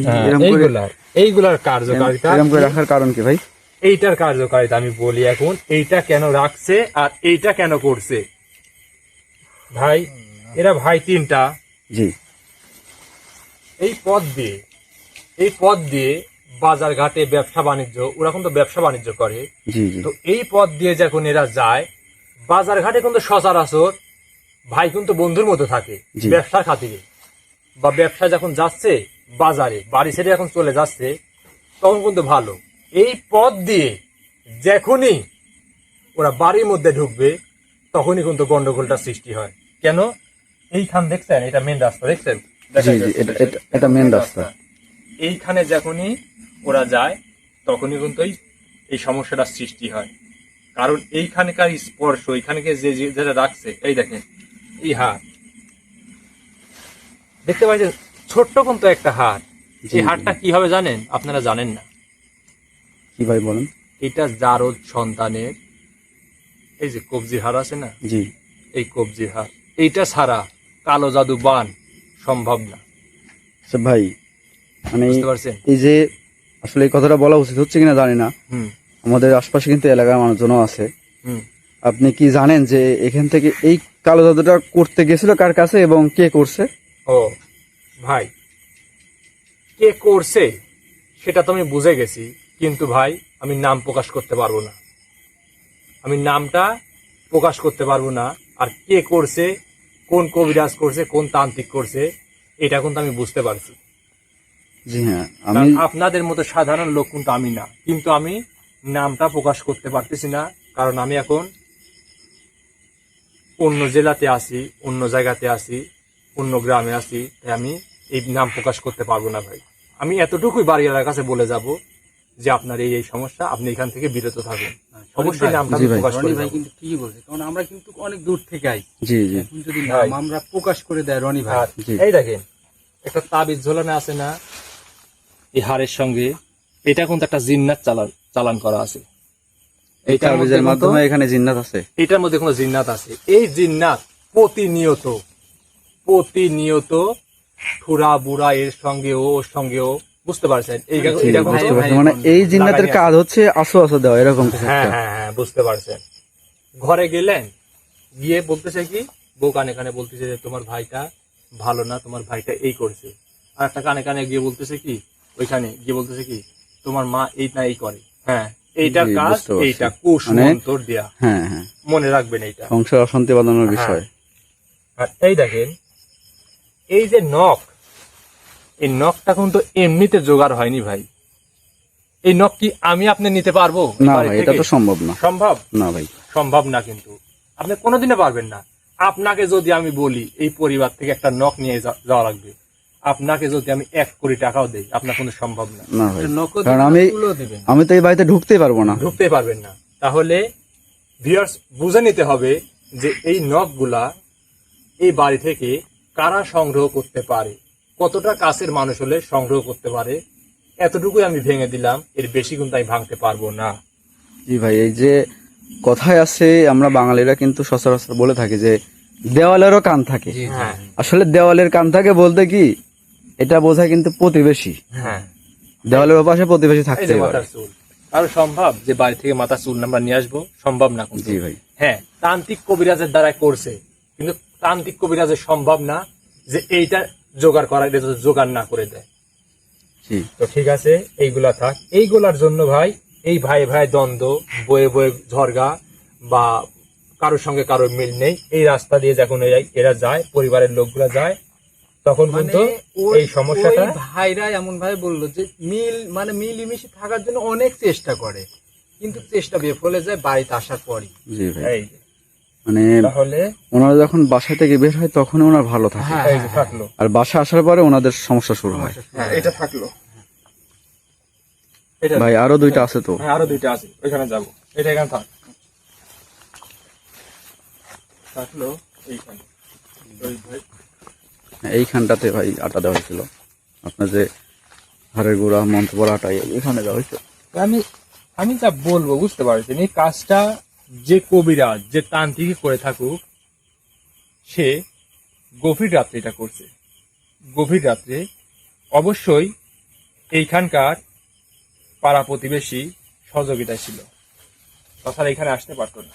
হ্যাঁ, এইগুলার কার্যকারিতা, এরকম করে রাখার কারণ কি ভাই? এইটার কার্যকারিতা আমি বলি এখন। এইটা কেন রাখছে আর এইটা কেন করছে ভাই, এরা ভাই তিনটা জি এই পথ দিয়ে বাজার ঘাটে ব্যবসা বাণিজ্য, ওরা কিন্তু ব্যবসা বাণিজ্য করে। জি জি তো এই পথ দিয়ে যখন এরা যায় বাজার ঘাটে কিন্তু সচরাচর ভাই কিন্তু বন্ধুর মতো থাকে জি। ব্যবসার খাতিরে, বা ব্যবসা যখন যাচ্ছে বাজারে, বাড়ি ছেড়ে যখন চলে যাচ্ছে তখন কিন্তু ভালো। এই পথ দিয়ে যখনই ওরা বাড়ির মধ্যে ঢুকবে তখনই কিন্তু গন্ডগোলটা সৃষ্টি হয়। কেন? এইখান দেখছেন, এটা মেন রাস্তা দেখছেন, জি জি, এটা মেন রাস্তা। এইখানে যখনই ওরা যায় তখনই কিন্তু এই সমস্যাটা সৃষ্টি হয়। কারণ এইখানকার স্পর্শ, এইখানকে যেটা রাখছে, এই দেখেন এই হাত দেখতে পাচ্ছেন, ছোট্ট কিন্তু একটা হাত। এই হাতটা কি হবে জানেন? আপনারা জানেন না। কি ভাই বলেন? এটা জারদ সন্তানের এই যে কবজির হাড় আছে না, জি এই কবজির হাড়, এইটা ছাড়া কালো জাদু বান সম্ভব না। আচ্ছা ভাই, মানে বুঝতে পারছেন? এই যে আসলে এই কথাটা বলা উচিত হচ্ছে কিনা জানি না, হুম আমাদের আশপাশে কিন্তু এলাকার মানুষজনও আছে। হুম। আপনি কি জানেন যে এখান থেকে এই কালো জাদুটা করতে গেছিল কার কাছে এবং কে করছে? ও ভাই, কে করছে সেটা তো আমি বুঝে গেছি, কিন্তু ভাই আমি নাম প্রকাশ করতে পারবো না। আমি নামটা প্রকাশ করতে পারবো না। আর কে করছে, কোন কবিরাজ করছে, কোন তান্ত্রিক করছে, এটা কিন্তু আমি বুঝতে পারছি। জি হ্যাঁ, কারণ আমি আপনাদের মতো সাধারণ লোক কিন্তু আমি না, কিন্তু আমি নামটা প্রকাশ করতে পারতেছি না, কারণ আমি এখন অন্য জেলাতে আছি, অন্য জায়গাতে আছি, অন্য গ্রামে আছি, তাই আমি এই নাম প্রকাশ করতে পারবো না ভাই। আমি এতটুকুই বাড়িওয়ালার কাছে বলে যাব যে আপনার এই সমস্যা, আপনি এখান থেকে বিরত থাকুন। অবশ্যই নামটা আমি জি ভাই। প্রকাশ রনি করে ভাই দেব। কিন্তু ঠিকই বলছে, কারণ আমরা কিন্তু অনেক দূর থেকে আই। জি জি এখন যদি ভাই। নাম আমরা প্রকাশ করে দেয় রনি ভাই, আর জি। এই দেখেন, একটা তাবিজ ঝোলানো আছে না এই হাড়ের সঙ্গে, এটা কিন্তু একটা জিন্নাত চালান করা আছে। এই এইটার মধ্যে তাবিজের কিন্তু- মাধ্যমে এখানে জিন্নাত আছে। এটার মধ্যে কোনো জিন্নাত আছে। এই জিন্নাত প্রতিনিয়ত ঠুরা বুড়া এর সঙ্গেও ওর সঙ্গেও, বুঝতে পারছেন? জি, এটা বুঝতে কিন্তু- পারছি। মানে এই জিন্নাতের কাজ হচ্ছে আসো আসো দেওয়া, এরকম কিছু হ্যাঁ একটা। হ্যাঁ হ্যাঁ, বুঝতে পারছেন। ঘরে গেলেন, গিয়ে বলতেছে কি, বউ কানে কানে বলতেছে যে তোমার ভাইটা ভালো না, তোমার ভাইটা এই করছে। আর একটা কানে কানে গিয়ে বলতেছে কি, ওইখানে গিয়ে বলতেছে কি, তোমার মা এই না এই করে। হ্যাঁ, এইটার জি, কাজ বুঝতে পারছি। এইটা, কুসমন্তর দেয়া। হ্যাঁ হ্যাঁ, মনে রাখবেন এইটা। সংসার অশান্তি বাঁধানোর বিষয়। আর এই দেখেন, এই যে নখ, এই নখটা কিন্তু এমনিতে জোগাড় হয়নি ভাই। এই নখ কি আমি আপনি নিতে পারবো না বাড়ি ভাই, এটা থেকে? তো সম্ভব না। সম্ভব না ভাই, সম্ভব না, কিন্তু আপনি কোনোদিনও পারবেন না। আপনাকে যদি আমি বলি এই পরিবার থেকে একটা নখ নিয়ে যাওয়া লাগবে, আপনাকে যদি আমি 1 কোটি টাকাও দেই, আপনার কোনো সম্ভব না, না ভাই, নকল কারণ তুলো দেবেন। আমি তো এই বাড়িতে ঢুকতেই পারবো না। ঢুকতে পারবেন না। তাহলে ভিউয়ার্স বুঝে নিতে হবে যে এই নখগুলা এই বাড়ি থেকে কারা সংগ্রহ করতে পারে, কতটা কাছের মানুষ হলে সংগ্রহ করতে পারে, এতটুকুই আমি ভেঙে দিলাম। এর বেশি কিন্তু আমি ভাঙতে পারবো না। জি ভাই, এই যে কথায় আছে, আমরা বাঙালিরা কিন্তু সচরাচর বলে থাকি যে দেওয়ালেরও কান থাকে। হ্যাঁ আসলে দেওয়ালের কান থাকে বলতে কি, এটা বোঝায় কিন্তু প্রতিবেশী। হ্যাঁ, দেওয়ালের পাশে প্রতিবেশী এই থাকতে যে পারে। মাথার চুল, আরো সম্ভব যে বাড়ি থেকে মাথার চুল আমরা নিয়ে আসবো? সম্ভব না কিন্তু। জি ভাই, হ্যাঁ, তান্ত্রিক কবিরাজের দ্বারা করছে, কিন্তু তান্ত্রিক কবিরাজের সম্ভব না যে এইটা জোগাড় করা, এটা যদি জোগাড় না করে দেয়। জি তো ঠিক আছে, এইগুলা থাক। এইগুলার জন্য ভাই, এই ভাই ভাই দ্বন্দ্ব, বয়ে বয়ে ঝরগা বা কারোর সঙ্গে কারোর মিল নেই, এই রাস্তা দিয়ে যখন এরা যায়, পরিবারের লোকগুলা যায়, তখন কিন্তু এই সমস্যাটা, ওই ভাইরা এমন ভাই বললো যে মিলিমিশে থাকার জন্য অনেক চেষ্টা করে, কিন্তু চেষ্টা বিফলে যায় বাড়িতে আসার পরই। জি ভাই, এই যে, মানে তাহলে ওনারা যখন বাসা থেকে বের হয় তখন ওনার ভালো থাকে, হ্যাঁ, এই যে থাকলো, আর বাসা আসার পরে ওনাদের সমস্যা শুরু হয়। হ্যাঁ এটা থাকলো, এটা ভাই আরো 2টা আছে তো। হ্যাঁ, আরো 2টা আছে, ওইখানে যাবো। এটা এখানে থাকলো এইখানে। ওই ভাই, এইখানটাতে ভাই আটা দেওয়া হয়েছিল, আপনার যে হাড়ের গুঁড়া মন্ত্রপর আটা এখানে দেওয়া হয়েছিল। আমি যা বলবো বুঝতে পারছেন, এই কাজটা যে কবিরাজ, যে তান্ত্রিক করে থাকুক, সে গভীর রাত্রে এটা করছে। গভীর রাত্রে অবশ্যই এইখানকার পাড়া প্রতিবেশী সহযোগিতা ছিল, তাছাড়া এখানে আসতে পারতো না।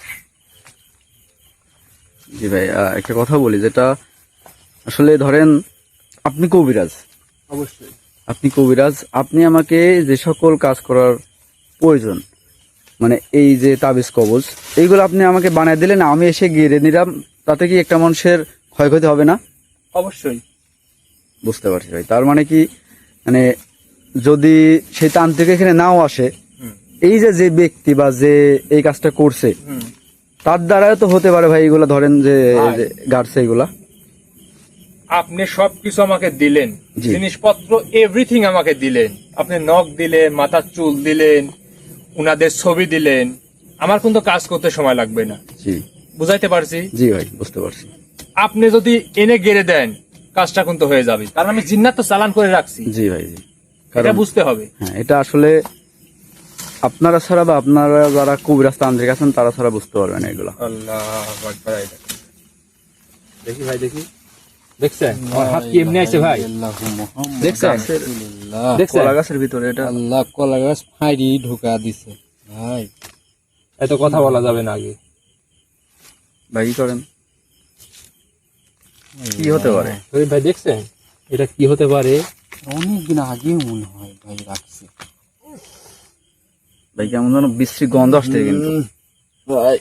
জি ভাই, একটা কথা বলি, যেটা আসলে ধরেন আপনি কবিরাজ, অবশ্যই আপনি আমাকে যে সকল কাজ করার প্রয়োজন, মানে এই যে তাবিজ কবজ, এইগুলো আপনি আমাকে বানিয়ে দিলেন, আমি এসে গিয়ে নিলাম, তাতে কি একটা মানুষের ক্ষয়ক্ষতি হবে না? অবশ্যই। বুঝতে পারছি ভাই। তার মানে কি, মানে যদি সেই তান্ত্রিক এখানে নাও আসে, এই যে যে ব্যক্তি বা যে এই কাজটা করছে, তার দ্বারাও তো হতে পারে ভাই, এগুলা ধরেন যে ভাই। যে গাড়ছে এগুলা। আপনি সবকিছু আমাকে দিলেন, জি। জিনিসপত্র এভরিথিং আমাকে দিলেন, আপনি নখ দিলেন, মাথার চুল দিলেন, উনাদের ছবি দিলেন, আমার কিন্তু কাজ করতে সময় লাগবে না। জি বুঝাইতে পারছি? জি ভাই, বুঝতে পারছি। আপনি যদি এনে গেড়ে দেন, কাজটা কিন্তু হয়ে যাবে, কারণ আমি জিন্নাত তো চালান করে রাখছি। জি ভাই, জি। এটা কারণ বুঝতে হবে। হ্যাঁ, এটা আসলে আপনারা ছাড়া বা আপনারা যারা কবিরাজ তান্ত্রিক আছেন তারা ছাড়া বুঝতে পারবেন না এগুলা। আল্লাহু আকবার। এই দেখেন। দেখি ভাই, দেখি, দেখছেন আমার হাত কি এমনি আছে ভাই? দেখছেন? দেখছেন? কলা গাছের ভিতরে এটা আল্লাহ কলা গাছ ফাঁড়ি ঢোকা দিছে। ভাই এত কথা বলা যাবে না আগে। ভাই কি করেন, কি হতে পারে? শরীফ ভাই দেখছেন এটা কি হতে পারে? অনেকদিন আগে মনে হয় ভাই রাখছে ভাই কেমন যেন বিশ্রী গন্ধ আসছে কিন্তু। ভাই।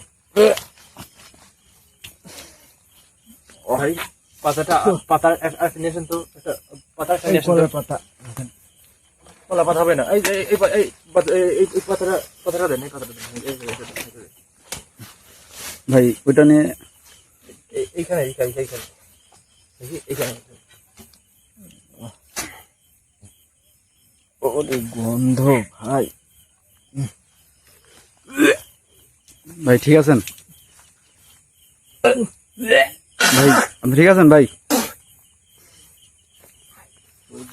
ভাই পাতা নিয়েছেন তো, পাতা পাতা কলা পাতা হবে না, এই পাতাটা দেন, এই পাতাটা দেন, ভাই ওইটা নিয়ে এইখানে গন্ধ ভাই। ভাই ঠিক আছেন? ভাই আপনি ঠিক আছেন ভাই?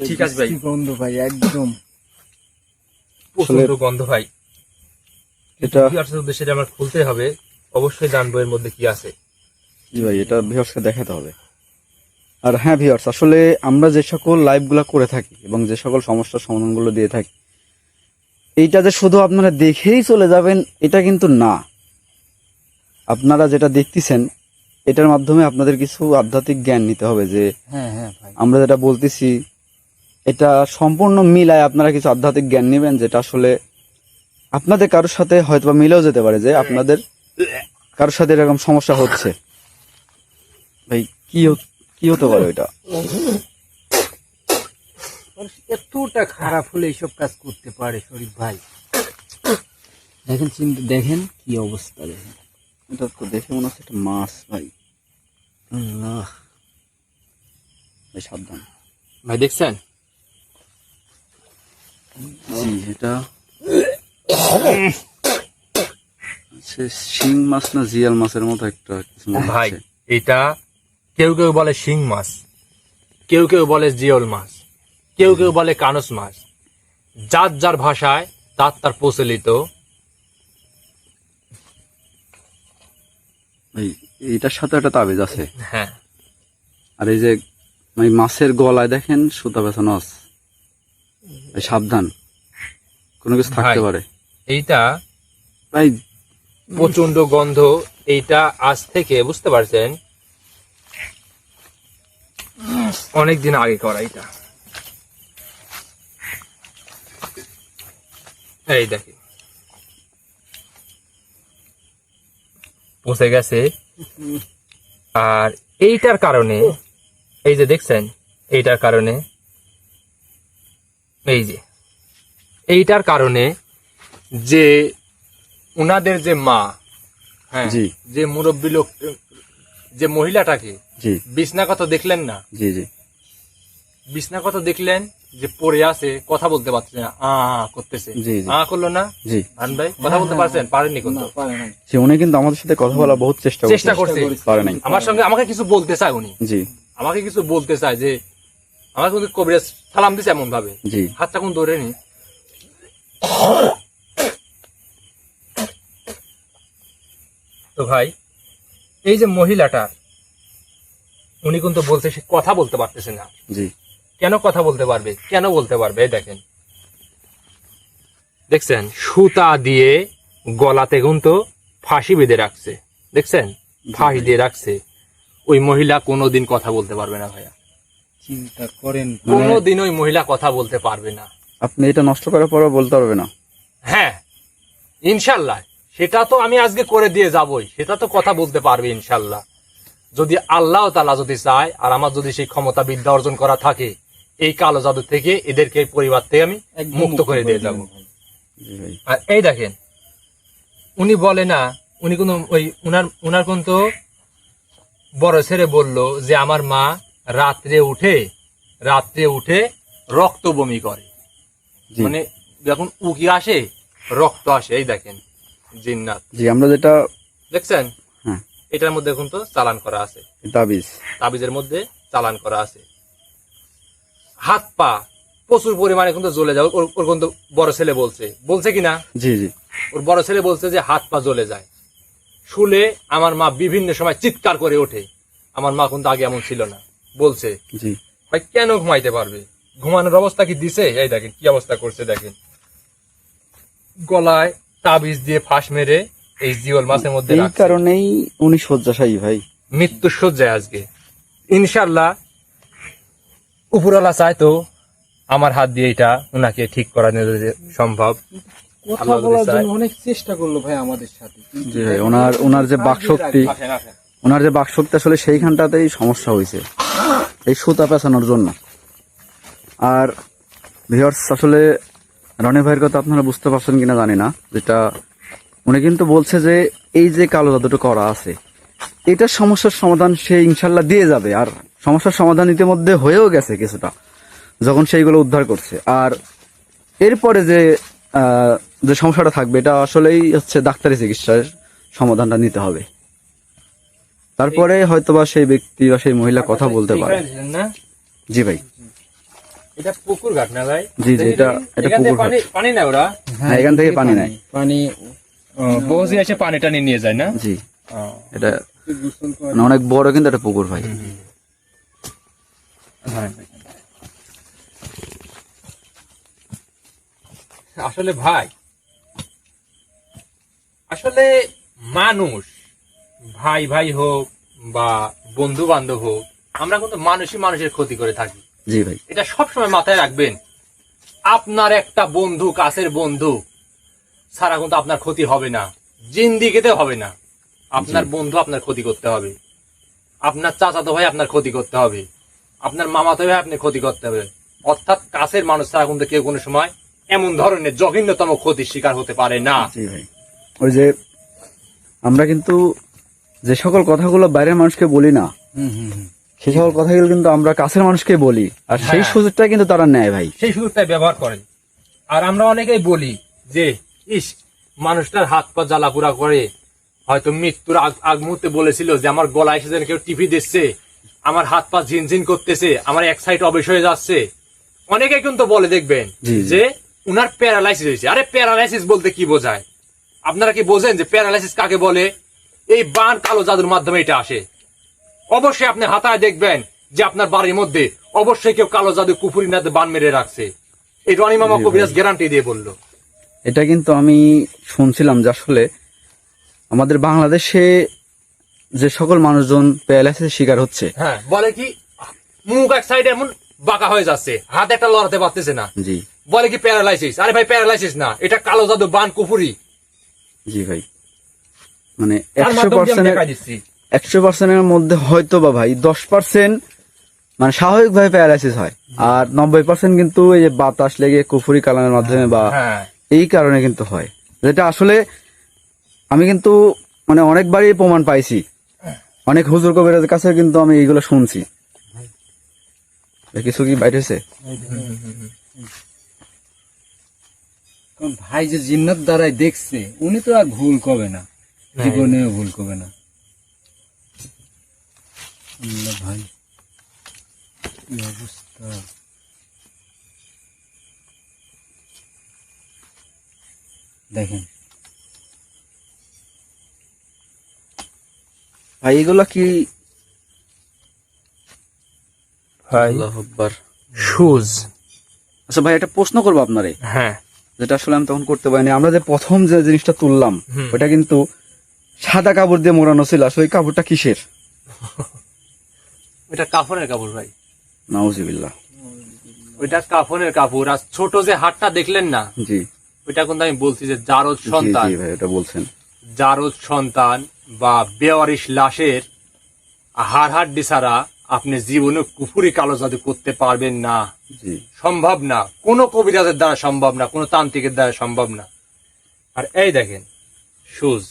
ঠিক আছে ভাই। কি গন্ধ ভাই, একদম প্রচন্ড গন্ধ ভাই। এটা কি আছে উদ্দেশ্যে আমার খুলতে হবে, অবশ্যই জানবো এর মধ্যে কি আছে। জি ভাই, এটা ভিউয়ার্সকে দেখাতে হবে। আর হ্যাঁ ভিউয়ার্স, আসলে আমরা যে সকল লাইভগুলো করে থাকি এবং যে সকল সমস্যার সমাধানগুলো দিয়ে থাকি, এইটা যে শুধু আপনারা দেখেই চলে যাবেন এটা কিন্তু না। আপনারা যেটা দেখতেছেন এটার মাধ্যমে আপনাদের কিছু আধ্যাত্মিক জ্ঞান নিতে হবে, যে হ্যাঁ হ্যাঁ ভাই, আমরা যেটা বলতেছি এটা সম্পূর্ণ মিলায় আপনারা কিছু আধ্যাত্মিক জ্ঞান নেবেন, যেটা আসলে আপনাদের কারোর সাথে হয়তো বা মিলেও যেতে পারে, যে আপনাদের কারোর সাথে এরকম সমস্যা হচ্ছে। ভাই কি হতে পারে এটা? এতটা খারাপ হলে এইসব কাজ করতে পারে শরীফ ভাই? দেখেন চিন্তা, দেখেন কি অবস্থা, দেখেন এটা তো দেখে মনে হচ্ছে একটা মাছ ভাই। আল্লাহ। ভাই সাবধান। ভাই দেখছেন? জি, এটা সে শিং মাছ না জিয়াল মাছের মতো একটা কিছু মনে ভাই হচ্ছে। এটা কেউ কেউ বলে শিং মাছ, কেউ কেউ বলে জিওল মাছ, কেউ কেউ বলে কানস মাছ, যার যার ভাষায় তার তার প্রচলিত। ভাই এটার সাথে একটা তাবিজ আছে। হ্যাঁ আর এই যে ভাই মাছের গলায় দেখেন সুতা পেছানো আছে। ভাই সাবধান, কোনো কিছু থাকতে ভাই। পারে। এইটা ভাই প্রচন্ড গন্ধ। এইটা আজ থেকে বুঝতে পারছেন অনেক দিন আগে করা। এটা এই দেখি পচে গেছে। আর এইটার কারণে, এই যে দেখছেন, এইটার কারণে, এই যে এইটার কারণে যে উনাদের যে মা, হ্যাঁ, জি। যে মুরব্বী লোক, যে মহিলাটাকে জি বিছনা কত দেখলেন না, জি জি বিছনা কত দেখলেন, যে পড়ে আছে, কথা বলতে পারছে না, করতেছে, জি, জি। করলো না জি ভান ভাই? কথা বলতে পারছেন? পারেননি কিন্তু। সে উনি কিন্তু আমাদের সাথে কথা বলা বহুত চেষ্টা করছে, পারে নাই। আমার সঙ্গে আমাকে কিছু বলতে চায় উনি, জি আমাকে কিছু বলতে চায়, যে আমাকে কিন্তু কবিরাজ সালাম দিছে এমন ভাবে, জি হাতটা কোন ধরে নি। তো ভাই এই যে মহিলাটা, উনি কিন্তু বলছে সে কথা বলতে পারতেছে না। জি কেন কথা বলতে পারবে? কেন বলতে পারবে? এই দেখেন, দেখছেন সুতা দিয়ে গলাতে কিন্তু ফাঁসি বেঁধে রাখছে, দেখছেন ফাঁসি দিয়ে রাখছে। ওই মহিলা কোনোদিন কথা বলতে পারবে না ভাইয়া, চিন্তা করেন। কোনোদিন ওই মহিলা কথা বলতে পারবে না। আপনি এটা নষ্ট করার পরও বলতে পারবে না? হ্যাঁ ইনশাল্লাহ, সেটা তো আমি আজকে করে দিয়ে যাবই, সেটা তো কথা বলতে পারবে ইনশাল্লাহ, যদি আল্লাহ তাআলা যদি চায়, আর আমার যদি সেই ক্ষমতা বিদ্যা অর্জন করা থাকে, এই কালো জাদু থেকে এদেরকে এই পরিবার থেকে আমি মুক্ত করে দিয়ে যাবো। জি ভাই আর এই দেখেন, উনি বলে না, উনি কোন ওই উনার কিন্তু বড় ছেলে বলল যে আমার মা রাত্রে উঠে রক্ত বমি করে, জি মানে যখন উকি আসে রক্ত আসে। এই দেখেন জিন্নাত, জি আমরা যেটা দেখছেন হ্যাঁ এটার মধ্যে কিন্তু চালান করা আছে, তাবিজ। তাবিজের মধ্যে চালান করা আছে। হাত পা প্রচুর পরিমাণে কিন্তু জ্বলে যায়। ওর কিন্তু বড় ছেলে বলছে কিনা, জি জি ওর বড় ছেলে বলছে যে হাত পা জ্বলে যায়। শুলে আমার মা বিভিন্ন সময় চিৎকার করে ওঠে। আমার মা কিন্তু আগে এমন ছিল না, বলছে। জি ভাই কেন ঘুমাইতে পারবে? ঘুমানোর অবস্থা কি দিছে? এই দেখেন কি অবস্থা করছে, দেখেন গলায় তাবিজ দিয়ে ফাঁস মেরে এই জিওল মাছের মধ্যে এই রাখছে। কারণেই উনি শয্যাশায়ী ভাই। মৃত্যুর শয্যায় আজকে ইনশাল্লাহ উপরওয়ালা চায় তো আমার হাত দিয়ে এটা ওনাকে ঠিক করা সম্ভব। কথা আল্লাহ যদি বলার চায়। জন্য অনেক চেষ্টা করলো ভাই আমাদের সাথে, কিন্তু জি ভাই, ওনার যে বাকশক্তি, ওনার যে বাকশক্তি আসলে সেইখানটাতেই সমস্যা হয়েছে এই সুতা পেঁচানোর জন্য। আর ভিউয়ার্স, আসলে রনি ভাইয়ের কথা আপনারা বুঝতে পারছেন কিনা জানি না, যেটা উনি কিন্তু বলছে যে এই যে কালো জাদুটা করা আছে এটার সমস্যার সমাধান সে ইনশাল্লাহ দিয়ে যাবে। আর সমস্যার সমাধান ইতিমধ্যে হয়েও গেছে কিছুটা, যখন সেইগুলো উদ্ধার করছে। আর এরপরে যে সমস্যাটা থাকবে এটা আসলেই হচ্ছে ডাক্তারি চিকিৎসার সমাধানটা নিতে হবে। তারপরে হয়তোবা সেই ব্যক্তি বা সেই মহিলা কথা বলতে পারে। না জি ভাই, এটা পুকুর ঘাট না ভাই? জি জি, এটা এখান থেকে পুকুর ঘাট। পানি না ওরা হ্যাঁ, এখান থেকে পানি নেয়। পানি বসে এসে পানি টানি নিয়ে যায় না? জি, ও। এটা গোসল করে। মানে অনেক বড় কিন্তু একটা পুকুর ভাই। আসলে ভাই, আসলে মানুষ ভাই ভাই হোক বা বন্ধু বান্ধব হোক, আমরা কিন্তু মানুষই মানুষের ক্ষতি করে থাকি। জি ভাই, এটা সবসময় মাথায় রাখবেন। আপনার একটা বন্ধু, কাছের বন্ধু ছাড়া কিন্তু আপনার ক্ষতি হবে না, জিন্দিগিতে হবে না। আপনার বন্ধু আপনার ক্ষতি করতে হবে, আপনার চাচাতো ভাই আপনার ক্ষতি করতে হবে, আপনার মামাতো ভাই আপনার ক্ষতি করতে হবে। অর্থাৎ কাছের মানুষ ছাড়া কিন্তু কেউ কোনো সময় এমন ধরনের জঘন্যতম ক্ষতির শিকার হতে পারে না। জি ভাই, ওই যে আমরা কিন্তু যে সকল কথাগুলো বাইরের মানুষকে বলি না, সেই সকল কথাগুলো কিন্তু আমরা কাছের মানুষকে বলি, আর সেই হ্যাঁ। সুযোগটা কিন্তু তারা নেয় ভাই। সেই সুযোগটাই ব্যবহার করেন। আর আমরা অনেকেই বলি যে ইস, মানুষটার হাত পা জ্বালাপুরা করে, হয়তো মৃত্যুর আগ মুহূর্তে বলেছিল যে আমার গলায় এসে যেন কেউ টিপি দিচ্ছে, আমার হাত পা ঝিনঝিন করতেছে, আমার এক সাইড অবেশ হয়ে যাচ্ছে। অনেকে কিন্তু বলে দেখবেন জি, জি। যে উনার প্যারালাইসিস হয়েছে। আরে প্যারালাইসিস বলতে কি বোঝায়? আপনারা কি বোঝেন যে প্যারালাইসিস কাকে বলে? এই বান কালো জাদুর মাধ্যমে এটা আসে। অবশ্যই আপনি হাতায় দেখবেন যে আপনার বাড়ির মধ্যে অবশ্যই কেউ কালো জাদু কুফুরি নাতে বান মেরে রাখছে। এই রনি মামা কবিরাজ গ্যারান্টি দিয়ে বললো। এটা কিন্তু আমি শুনছিলাম যে আসলে আমাদের বাংলাদেশে যে সকল মানুষজন প্যারালাইসিসের শিকার হচ্ছে, হ্যাঁ, বলে কি মুখ এক সাইডে এমন বাঁকা হয়ে যাচ্ছে, হাত একটা লড়াতে পারতেছে না, জি বলে কি প্যারালাইসিস। আরে ভাই, প্যারালাইসিস না, এটা কালো জাদু বান কুফুরি। জি ভাই, মানে তার মাধ্যমে আমি 100% দেখাই দিচ্ছি। 100%-এর মধ্যে হয়তো বা ভাই 10% মানে স্বাভাবিকভাবে প্যারালাইসিস হয়, আর 90% কিন্তু এই যে বাতাস লেগে কুফুরি কালামের মাধ্যমে বা হ্যাঁ, এই কারণে কিন্তু হয়। যেটা আসলে আমি কিন্তু মানে অনেকবারই প্রমাণ পাইছি, অনেক হুজুর কবিরাজের কাছে কিন্তু আমি এইগুলো শুনছি। কিছু কি বাইরে হয়েছে? কারণ ভাই যে জিন্নাত দ্বারাই দেখছে, উনি তো আর ভুল করবে না, জীবনেও ভুল করবে না। আল্লাহ ভাই, কি অবস্থা! দেখেন ভাই এগুলা কি? ভাই আল্লাহু আকবার। শুজ। আচ্ছা ভাই, একটা প্রশ্ন করবো আপনারে, হ্যাঁ, যেটা আসলে আমি তখন করতে পারিনি। আমরা যে প্রথম যে জিনিসটা তুললাম ওটা কিন্তু সাদা কাপড় দিয়ে মোড়ানো ছিল, আসলে ওই কাপড়টা কিসের? এটা কাফনের কাপড় ভাই, নাউজুবিল্লাহ। ওইটা কাফনের কাপড়। আর ছোট যে হাটটা দেখলেন না, জি ওইটা কিন্তু আমি বলছি যে জারদ জি সন্তান, জি ভাই, এটা বলছেন। জারদ সন্তান বা বেওয়ারিশ লাশের হাড় ছাড়া আপনি জীবনে কুফুরি কালো জাদু করতে পারবেন না। জি সম্ভব না, কোনো কবিরাজের দ্বারা সম্ভব না, কোনো তান্ত্রিকের দ্বারা সম্ভব না। আর এই দেখেন শুজ,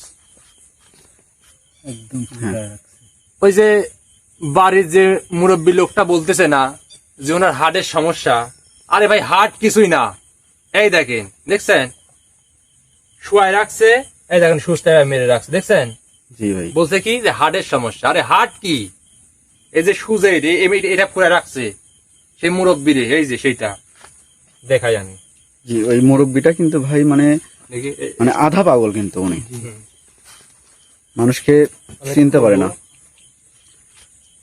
একদম ফুটা রাখছে। ওই যে বাড়ির যে মুরব্বী লোকটা বলতেছে না যে ওনার হার্টের সমস্যা, আরে ভাই হার্ট কিছুই না। এই দেখেন, দেখছেন শুয়ায় রাখছে, এই দেখেন সুস্থ মেরে রাখছে, দেখছেন? জি ভাই, বলছে কি যে হার্টের সমস্যা। আরে হার্ট কি? এই যে সুজে এটা করে রাখছে সেই মুরব্বীরে, এই যে সেইটা দেখাই আমি। জি ওই মুরব্বিটা কিন্তু ভাই মানে দেখি মানে আধা পাগল কিন্তু উনি, মানুষকে চিনতে পারে না।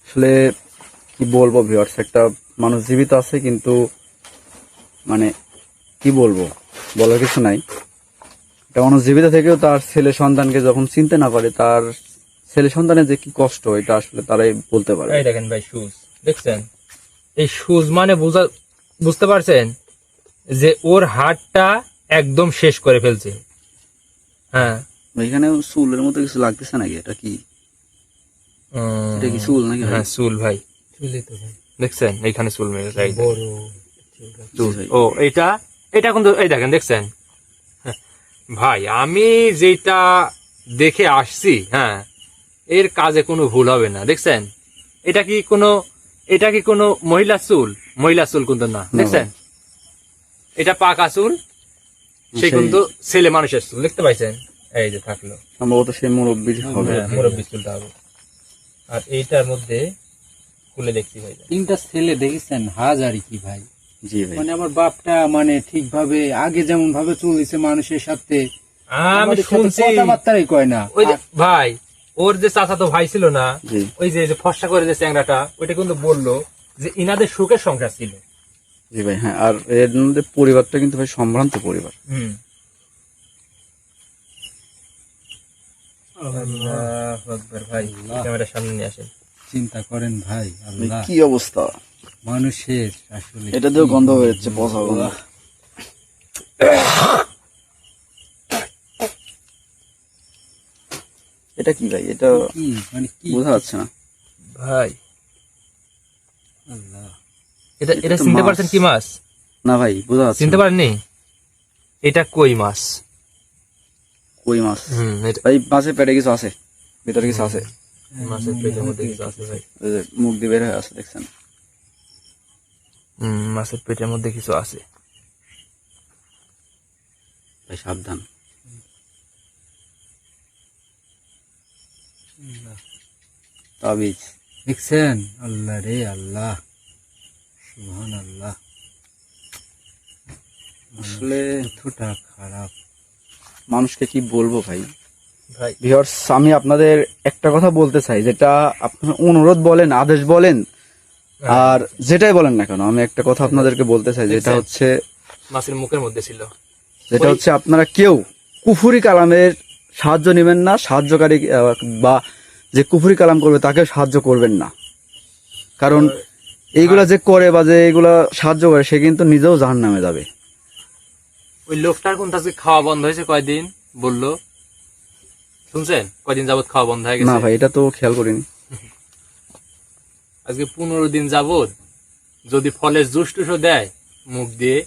আসলে কি বলবো ভিউয়ার্স, একটা মানুষ জীবিত আছে কিন্তু মানে কি বলবো, বলার কিছু নাই। একটা অনজীবিত থেকেও তার ছেলে সন্তানকে যখন চিনতে না পারে, তার ছেলে সন্তানের যে কি কষ্ট, এটা আসলে তারাই বলতে পারে। এই দেখেন ভাই সুজ দেখছেন, এই সুজ মানে বুঝতে পারছেন যে ওর হাতটা একদম শেষ করে ফেলছে। হ্যাঁ এখানে চুলের মতো কিছু লাগতেছে নাকি? এটা কি, এটা কি চুল নাকি ভাই? হ্যাঁ চুল ভাই, চুলি তো ভাই দেখছেন এইখানে চুল মেরেছে, এই দেখেন। বড় চুল। ও এটা কিন্তু এই দেখেন দেখছেন ভাই, আমি যেটা দেখে আসছি, হ্যাঁ এর কাজে কোনো ভুল হবে না। দেখছেন এটা কি কোনো মহিলা চুল? মহিলা চুল কিন্তু না, দেখছেন এটা পাকা চুল, সে কিন্তু ছেলে মানুষের চুল, দেখতে পাইছেন? এই যে থাকলো সম্ভবত সেই মুরব্বীর হবে। মুরব্বী চুলটা হবে। আর এইটার মধ্যে খুলে দেখছি ভাই, 3টা ছেলে দেখেছেন হাজারি কি ভাই। জি ভাই, মানে আমার বাপটা মানে ঠিকভাবে আগে যেমন ভাবে চলছে মানুষের সাথে, আমি আমাদের সাথে শুনছি কথাবার্তাই কয় না। ওই যে ভাই, ওর যে চাচাতো ভাই ছিল না, জি। ওই যে ফর্সা করে যে চ্যাংড়াটা, ওইটা কিন্তু বললো যে ইনাদের সুখের সংসার ছিল। জি ভাই, হ্যাঁ। আর এর মধ্যে পরিবারটা কিন্তু ভাই সম্ভ্রান্ত পরিবার। আল্লাহু আকবার ভাই, ক্যামেরার সামনে নিয়ে আসেন। চিন্তা করেন ভাই, আল্লাহ কি অবস্থা, মানুষের আসলে এটা দিয়েও গন্ধ হয়ে যাচ্ছে, পচা গন্ধ। এটা কি ভাই? এটা কি মানে কি বোঝা যাচ্ছে না ভাই আল্লাহ। এটা এটা তো চিনতে মাছ। পারছেন কি মাছ? না ভাই, বোঝা যাচ্ছে চিনতে না। পারেননি? এটা কই মাছ। কই মাছ? এটা ভাই মাছের পেটে কিছু আছে, ভিতরে কিছু আছে, মাছের পেটের মধ্যে কিছু আছে ভাই। ওই যে মুখ দিয়ে বের হয়ে আছে, দেখছেন? মাছের পেটের মধ্যে কিছু আছে ভাই সাবধান। তাবিজ দেখছেন? আল্লাহ রে আল্লাহ, সুবহান আল্লাহ। আসলে এতটা খারাপ। মানুষকে কি বলবো ভাই। ভাই। ভিউয়ার্স, আমি আপনাদের একটা কথা বলতে চাই, যেটা আপনারা অনুরোধ বলেন, আদেশ বলেন, আর যেটাই বলেন না কেন, আমি একটা কথা আপনাদেরকে বলতে চাই, যেটা দেখছেন? হচ্ছে মাছের মুখের মধ্যে ছিল। যেটা হচ্ছে আপনারা কেউ কুফুরি কালামের সাহায্য নেবেন না, সাহায্যকারী বা যে কুফুরি কালাম করবে তাকে সাহায্য করবেন না। কারণ এইগুলা যে করে বা যে এইগুলা সাহায্য করে, সে কিন্তু নিজেও জাহান্নামে যাবে। ওই লোকটার কোন আজকে খাওয়া বন্ধ হয়েছে কয়দিন বললো, শুনছেন? কয়দিন যাবত খাওয়া বন্ধ হয়ে না গেছে। ভাই, এটা তো খেয়াল করিনি। আজকে 15 দিন যাবত যদি ফলের জুস টুসও দেয়, মুখ দিয়ে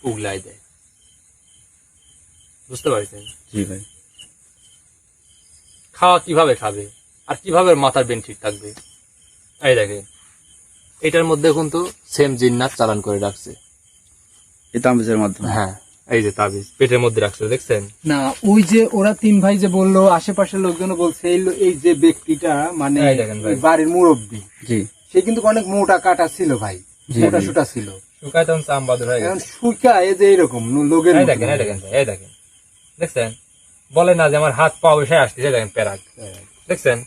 উগলাই দেয়। বুঝতে পারছেন? জি ভাই, খাওয়া কিভাবে খাবে আর কিভাবে মাথার বেন ঠিক থাকবে? এই দেখেন, এটার মধ্যে কিন্তু সেম জিন্নাত চালান করে রাখছে। এই তাবিজের মাধ্যমে। হ্যাঁ, এই যে তাবিজ পেটের মধ্যে রাখছে, দেখছেন? না, ওই যে ওরা 3 ভাই যে বললো, আশেপাশের লোকজন বলছে এই যে ব্যক্তিটা মানে এই দেখেন ভাই। ওই বাড়ির মুরব্বী, জি সে কিন্তু অনেক মোটা কাটা ছিল ভাই, জি, মোটা জি। সুটা ছিল। শুকায় তখন চাম বাদুর হয়ে এখন গেছে। শুকায় যে এরকম লোকের এই মতো। দেখেন, এই দেখেন ভাই, এই দেখেন, দেখছেন? বলে না যে আমার হাত পা বসে আসছে, দেখেন প্যারাক, দেখছেন?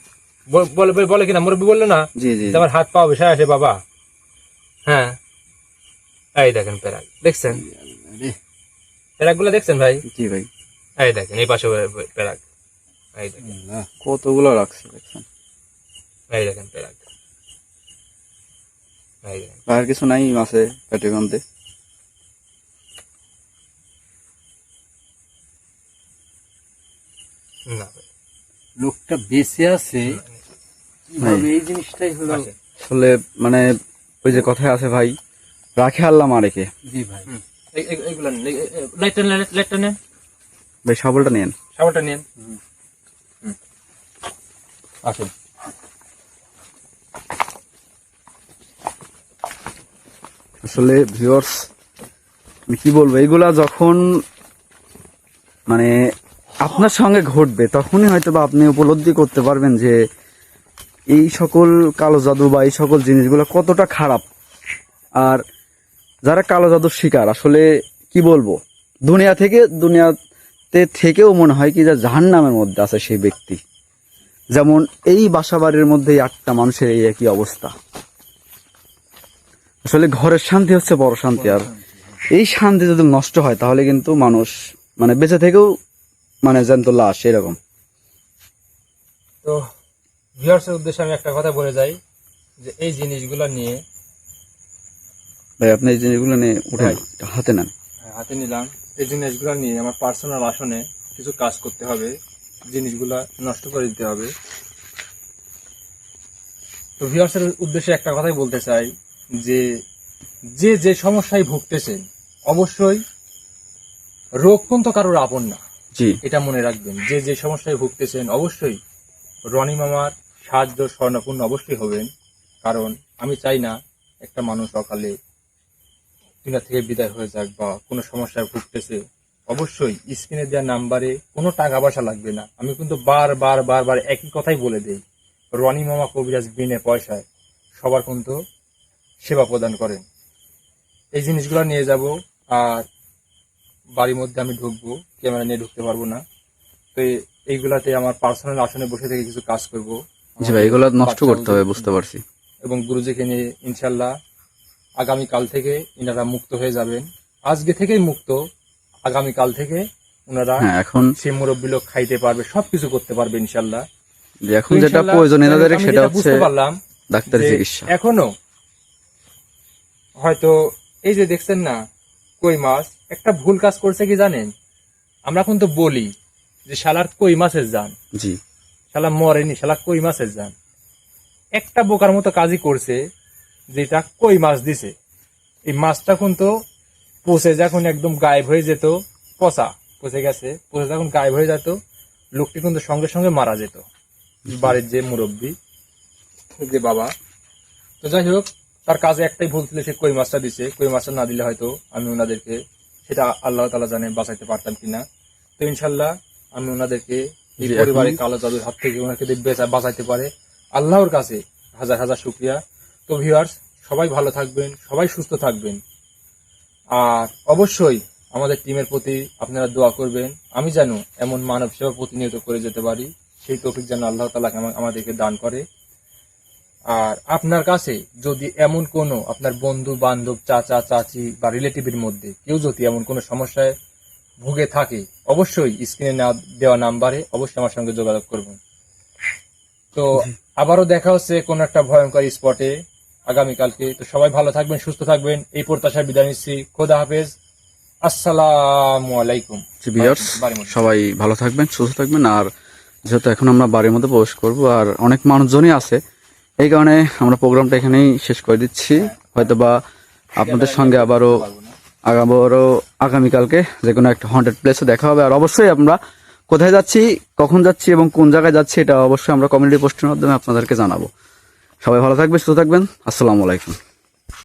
বলে কিনা মুরব্বী বললো না জি জি যে আমার হাত পা বসে আসে বাবা। হ্যাঁ, এই দেখেন প্যারাক, দেখছেন? প্যারাক গুলো দেখছেন ভাই? জি ভাই, এই দেখেন এই পাশে প্যারাক, এই দেখেন, আল্লাহ। কতগুলো রাখছে, দেখছেন? এই দেখেন প্যারাক, এই দেখেন। আর কিছু নাই মাছে পেটের মধ্যে? না ভাই, লোকটা বেঁচে আছে কিভাবে, এই জিনিসটাই হলো। আসেন। আসলে মানে ওই যে কথায় আছে ভাই, রাখে আল্লাহ মারেকে। জি ভাই, এইগুলো লাইটটা নেন, ভাই শাবলটা নেন। সাবানটা নেন। আসেন। আসলে ভিউয়ার্স, আমি কি বলবো, এগুলা যখন মানে আপনার সঙ্গে ঘটবে, তখনই হয়তো বা আপনি উপলব্ধি করতে পারবেন যে এই সকল কালো জাদু বা এই সকল জিনিসগুলো কতটা খারাপ। আর যারা কালো জাদুর শিকার, আসলে কি বলবো, দুনিয়াতে থেকেও মনে হয় কি যে জাহান্নামের মধ্যে আছে সেই ব্যক্তি। যেমন এই বাসাবাড়ির মধ্যে 8টা মানুষের এই একই অবস্থা। আসলে ঘরের শান্তি হচ্ছে বড় শান্তি, আর এই শান্তি যদি নষ্ট হয় তাহলে কিন্তু মানুষ মানে বেঁচে থেকেও মানে জ্যান্ত লাশ এরকম। তো ভিউয়ার্সের উদ্দেশ্যে আমি একটা কথা বলে যাই যে এই জিনিসগুলো নিয়ে ভাই আপনি এই জিনিসগুলো নিয়ে উঠেন, ভাই। এটা হাতে নেন। হাতে নিলাম। এই জিনিসগুলো নিয়ে আমার পার্সোনাল আসনে কিছু কাজ করতে হবে, জিনিসগুলা নষ্ট করে দিতে হবে। তো ভিউয়ার্সের উদ্দেশ্যে একটা কথাই বলতে চাই যে যে যে সমস্যায় ভুগতেছেন, অবশ্যই রোগ কিন্তু কারোর আপন না, জি এটা মনে রাখবেন। যে যে সমস্যায় ভুগতেছেন অবশ্যই রনি মামার সাহায্য স্বর্ণপূর্ণ অবশ্যই হবেন, কারণ আমি চাই না একটা মানুষ অকালে দুনিয়া থেকে বিদায় হয়ে যাক বা কোনো সমস্যায় ভুগতেছে। অবশ্যই স্ক্রিনে দেওয়া নাম্বারে কোনো টাকা পয়সা লাগবে না। আমি কিন্তু বারবার একই কথাই বলে দেই, রনি মামা কবিরাজ বিনে পয়সায় সবার কিন্তু সেবা প্রদান করেন। এই জিনিসগুলো নিয়ে যাব, আর বাড়ির মধ্যে আমি ঢুকবো, ক্যামেরা নিয়ে ঢুকতে পারবো না। তো এইগুলাতে আমার পার্সোনাল আসনে বসে থেকে কিছু কাজ করব। জি ভাই, এগুলো নষ্ট করতে হবে, বুঝতে পারছি। এবং গুরুজিকে নিয়ে ইনশাল্লাহ আগামীকাল থেকে ইনারা মুক্ত হয়ে যাবেন। আজকে থেকেই মুক্ত, আগামীকাল থেকে ওনারা হ্যাঁ, এখন সে মুরব্বী লোক খাইতে পারবে, সবকিছু করতে পারবে ইনশাল্লাহ। যে এখন যেটা প্রয়োজন এনাদের আমি সেটা যেটা হচ্ছে বুঝতে পারলাম ডাক্তারি যে চিকিৎসা। এখনো হয়তো এই যে দেখছেন না কই মাছ, একটা ভুল কাজ করছে কি জানেন? আমরা কিন্তু বলি যে শালার কই মাছের জান, জি শালা মরেনি, শালা কই মাছের জান। একটা বোকার মতো কাজই করছে, যেটা কই মাছ দিছে। এই মাছটা কিন্তু পচে যখন একদম গায়েব হয়ে যেত, পচে গেছে, পচে যখন গায়েব হয়ে যেত, লোকটি কিন্তু সঙ্গে সঙ্গে মারা যেত, বাড়ির যে মুরব্বী, যে বাবা। তো যাই হোক, তার কাজে একটাই ভুল ছিল, সে কই মাছটা দিছে। কই মাছটা না দিলে হয়তো আমি ওনাদেরকে, সেটা আল্লাহ তাআলা জানে, বাঁচাইতে পারতাম কিনা। তো ইনশাল্লাহ আমি ওনাদেরকে এই জি, পরিবারের কালো জাদুর হাত থেকে ওনাকে যদি বাঁচাইতে পারে, আল্লাহর কাছে হাজার হাজার শুকরিয়া। তো ভিউয়ার্স, সবাই ভালো থাকবেন, সবাই সুস্থ থাকবেন, আর অবশ্যই আমাদের টিমের প্রতি আপনারা দোয়া করবেন। আমি যেন এমন মানব সেবা প্রতিনিয়ত করে যেতে পারি, সেই তৌফিক যেন আল্লাহ তাআলা আমাদেরকে দান করে। আর আপনার কাছে যদি এমন কোনো আপনার বন্ধু বান্ধব, চাচা চাচি বা রিলেটিভের মধ্যে কেউ যদি এমন কোনো সমস্যায় ভুগে থাকে, অবশ্যই স্ক্রিনে দেওয়া নাম্বারে অবশ্যই আমার সঙ্গে যোগাযোগ করবেন। তো আবারও দেখা হচ্ছে কোন একটা ভয়ঙ্কর স্পটে আগামীকালকে। তো সবাই ভালো থাকবেন, সুস্থ থাকবেন, এই প্রত্যাশায় বিদায় নিচ্ছি। খোদা হাফেজ, আসসালামু আলাইকুম। জি ভিউয়ার্স, বাড়ির মধ্যে। সবাই ভালো থাকবেন, সুস্থ থাকবেন। আর যেহেতু এখন আমরা বাড়ির মধ্যে প্রবেশ করব আর অনেক মানুষজনই আছে, এই কারণে আমরা প্রোগ্রামটা এখানেই শেষ করে দিচ্ছি। হয়তোবা আপনাদের সঙ্গে আবারও আগামীকালকে যে কোনো একটা হন্টেড প্লেসে দেখা হবে। আর অবশ্যই আমরা কোথায় যাচ্ছি, কখন যাচ্ছি এবং কোন জায়গায় যাচ্ছি, এটা অবশ্যই আমরা কমিউনিটি পোস্টের মাধ্যমে আপনাদেরকে জানাবো। সবাই ভালো থাকবেন, সুস্থ থাকবেন। আসসালামু আলাইকুম।